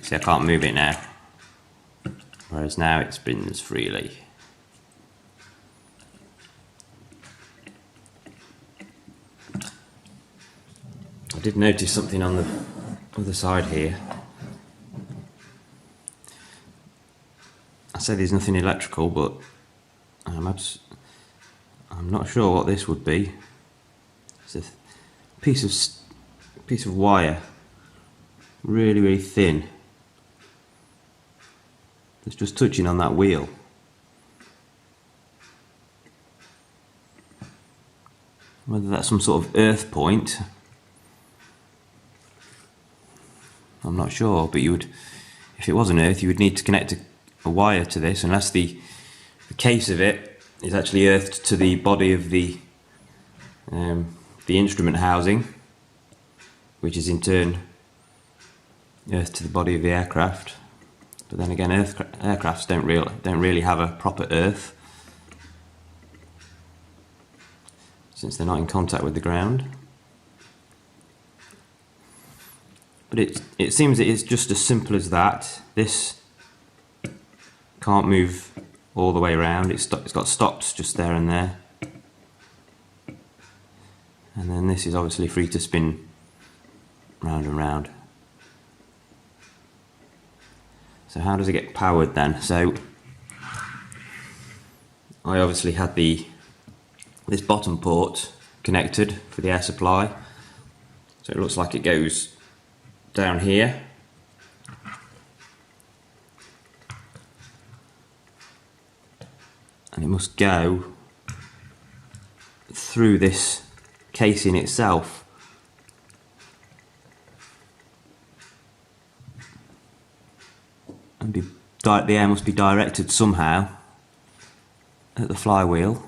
See, I can't move it now, whereas now it spins freely. I did notice something on the other side here. I say there's nothing electrical, but I'm not sure what this would be. It's a piece of wire, really, really thin. It's just touching on that wheel. Whether that's some sort of earth point, I'm not sure, but you would, if it was an earth, you would need to connect a wire to this, unless the case of it is actually earthed to the body of the instrument housing, which is in turn earthed to the body of the aircraft. But then again, aircrafts don't really have a proper earth, since they're not in contact with the ground. But it seems it is just as simple as that. This can't move all the way around. It's got stops just there and there. And then this is obviously free to spin round and round. So how does it get powered then? So I obviously had this bottom port connected for the air supply. So it looks like it goes down here. And it must go through this casing itself. And the air must be directed somehow at the flywheel.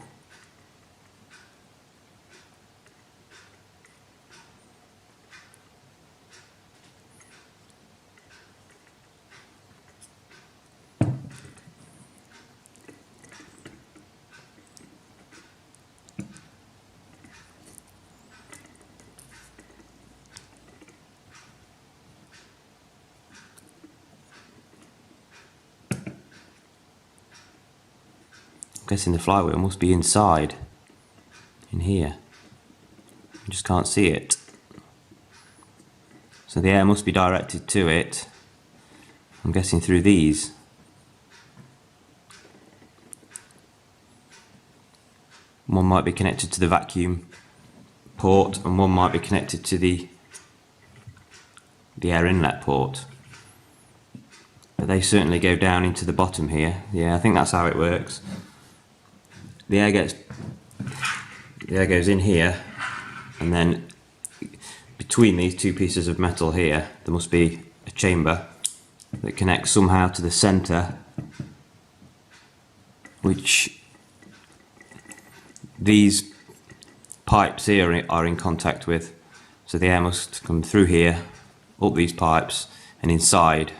I'm guessing the flywheel must be inside, in here. You just can't see it. So the air must be directed to it. I'm guessing through these. One might be connected to the vacuum port, and one might be connected to the air inlet port. But they certainly go down into the bottom here. Yeah, I think that's how it works. The air goes in here, and then between these two pieces of metal here, there must be a chamber that connects somehow to the centre, which these pipes here are in contact with. So the air must come through here, up these pipes, and inside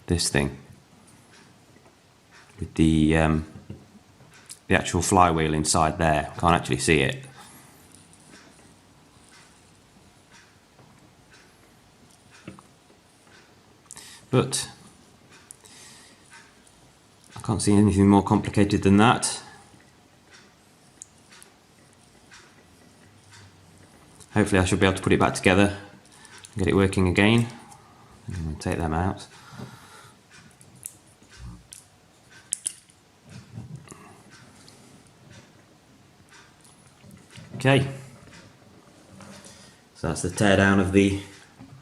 this thing with the actual flywheel inside there. Can't actually see it. But I can't see anything more complicated than that. Hopefully I should be able to put it back together and get it working again. I'm going to take them out. Okay, so that's the teardown of the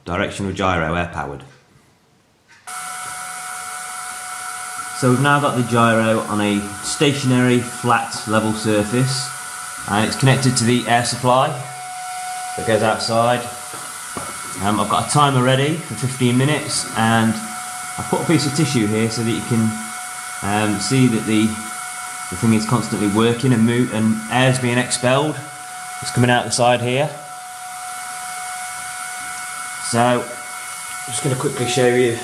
directional gyro, air powered. So we've now got the gyro on a stationary flat level surface, and it's connected to the air supply that goes outside. I've got a timer ready for 15 minutes, and I put a piece of tissue here so that you can see that the thing is constantly working and air's being expelled. It's coming out the side here. So I'm just going to quickly show you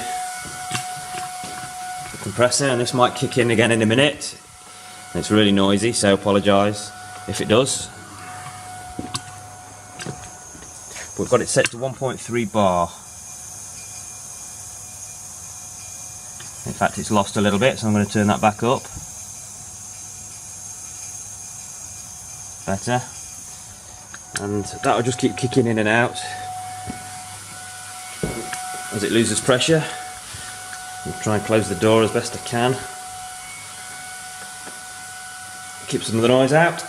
the compressor, and this might kick in again in a minute. It's really noisy, so apologise if it does. We've got it set to 1.3 bar. In fact, it's lost a little bit, so I'm going to turn that back up. Better. And that will just keep kicking in and out as it loses pressure. I'll try and close the door as best I can. Keep some of the noise out.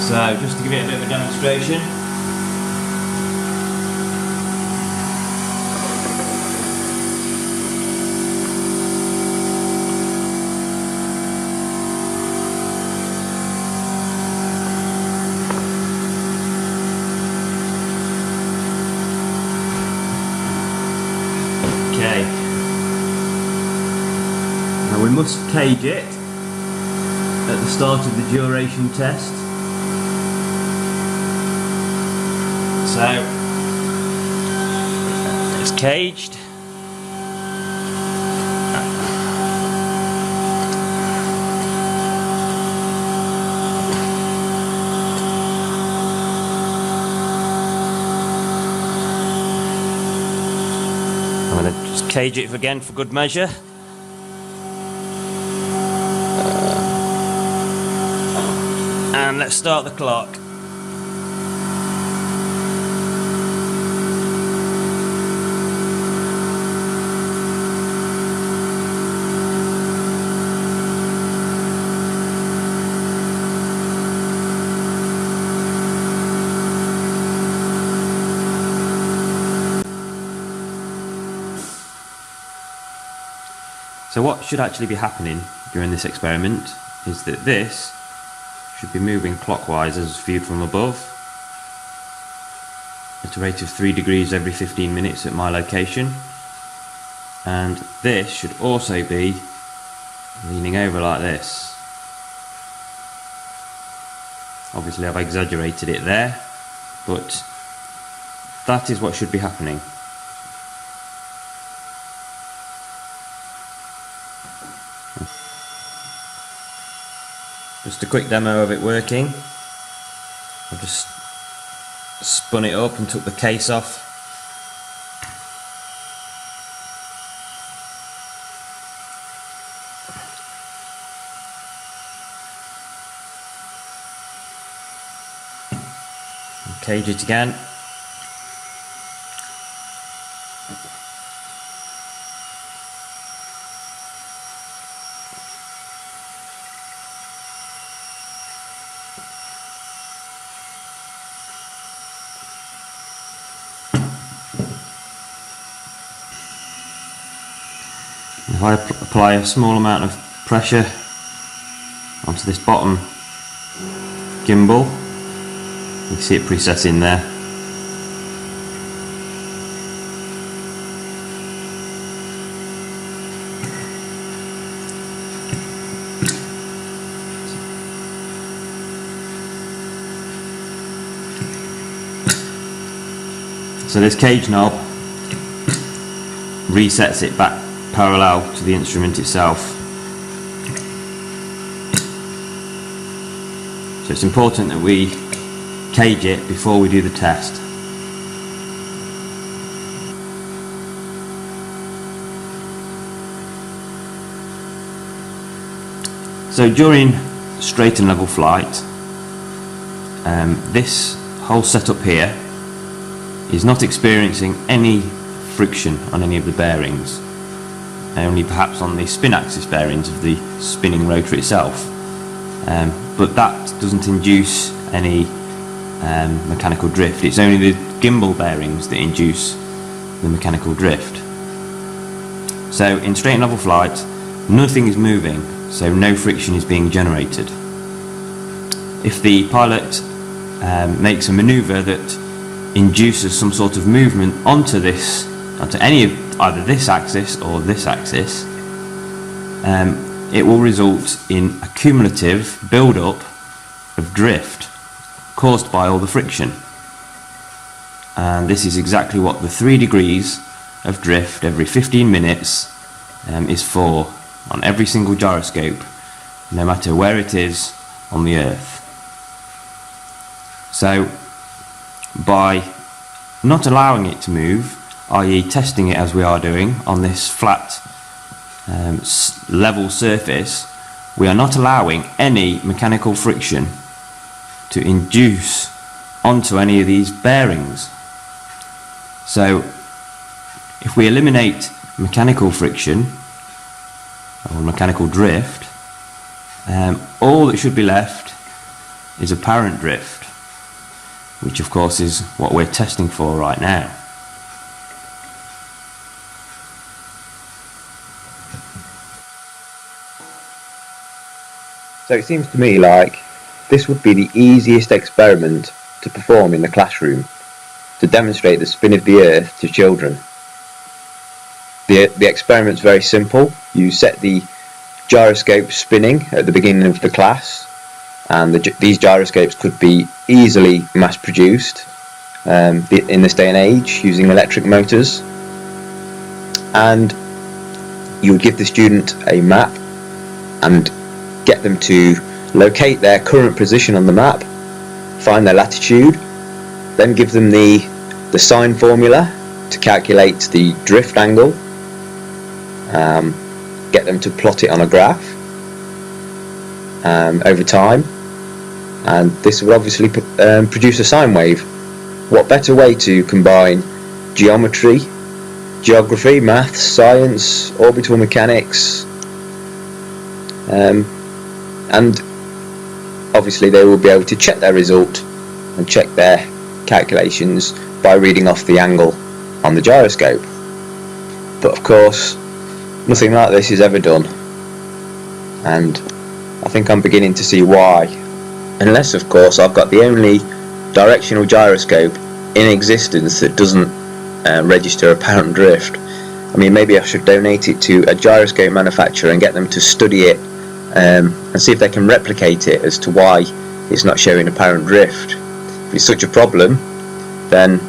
So just to give it a bit of a demonstration. must cage it at the start of the duration test. So it's caged. I'm going to just cage it again for good measure. And let's start the clock. So what should actually be happening during this experiment is that this should be moving clockwise as viewed from above at a rate of 3 degrees every 15 minutes at my location, and this should also be leaning over like this. Obviously I've exaggerated it there, but that is what should be happening. Just a quick demo of it working. I've just spun it up and took the case off. And cage it again. If I apply a small amount of pressure onto this bottom gimbal, you can see it preset in there. So this cage knob resets it back parallel to the instrument itself. So it's important that we cage it before we do the test. So during straight and level flight, this whole setup here is not experiencing any friction on any of the bearings, only perhaps on the spin axis bearings of the spinning rotor itself, but that doesn't induce any mechanical drift. It's only the gimbal bearings that induce the mechanical drift. So in straight and level flight, nothing is moving, so no friction is being generated. If the pilot makes a maneuver that induces some sort of movement onto any of either this axis or this axis, it will result in a cumulative build-up of drift caused by all the friction. And this is exactly what the 3 degrees of drift every 15 minutes is for on every single gyroscope, no matter where it is on the Earth. So by not allowing it to move, i.e. testing it as we are doing on this flat level surface, we are not allowing any mechanical friction to induce onto any of these bearings. So if we eliminate mechanical friction or mechanical drift, all that should be left is apparent drift, which of course is what we're testing for right now. So it seems to me like this would be the easiest experiment to perform in the classroom to demonstrate the spin of the Earth to children. The experiment's very simple. You set the gyroscopes spinning at the beginning of the class, and these gyroscopes could be easily mass produced in this day and age using electric motors. And you would give the student a map and get them to locate their current position on the map, find their latitude, then give them the sine formula to calculate the drift angle, get them to plot it on a graph over time, and this would obviously produce a sine wave. What better way to combine geometry, geography, maths, science, orbital mechanics, and obviously they will be able to check their result and check their calculations by reading off the angle on the gyroscope. But of course, nothing like this is ever done, and I think I'm beginning to see why. Unless, of course, I've got the only directional gyroscope in existence that doesn't register apparent drift. I mean, maybe I should donate it to a gyroscope manufacturer and get them to study it and see if they can replicate it as to why it's not showing apparent drift. If it's such a problem, then,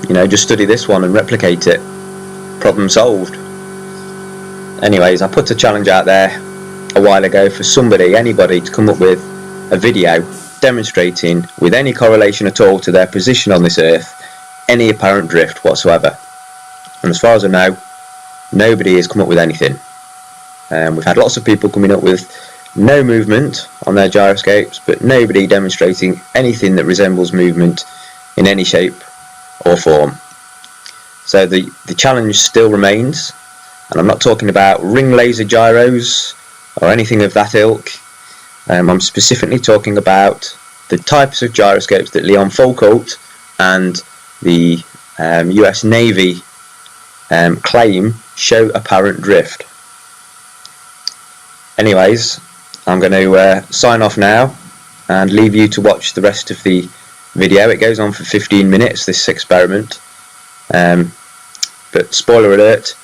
you know, just study this one and replicate it. Problem solved. Anyways, I put a challenge out there a while ago for anybody to come up with a video demonstrating, with any correlation at all to their position on this earth, any apparent drift whatsoever. And as far as I know, nobody has come up with anything. We've had lots of people coming up with no movement on their gyroscopes, but nobody demonstrating anything that resembles movement in any shape or form. So the challenge still remains, and I'm not talking about ring laser gyros or anything of that ilk. I'm specifically talking about the types of gyroscopes that Leon Foucault and the US Navy claim show apparent drift. Anyways, I'm going to sign off now and leave you to watch the rest of the video. It goes on for 15 minutes, this experiment, but spoiler alert,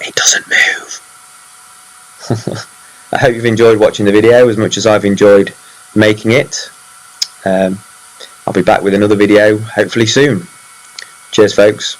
it doesn't move. I hope you've enjoyed watching the video as much as I've enjoyed making it. I'll be back with another video hopefully soon. Cheers, folks.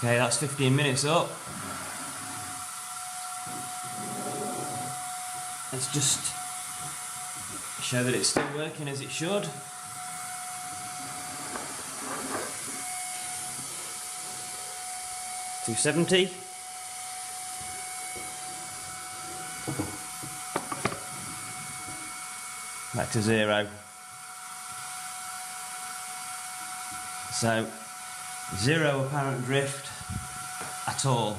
Okay, that's 15 minutes up. Let's just show that it's still working as it should. $270. Back to 0. So 0 apparent drift at all.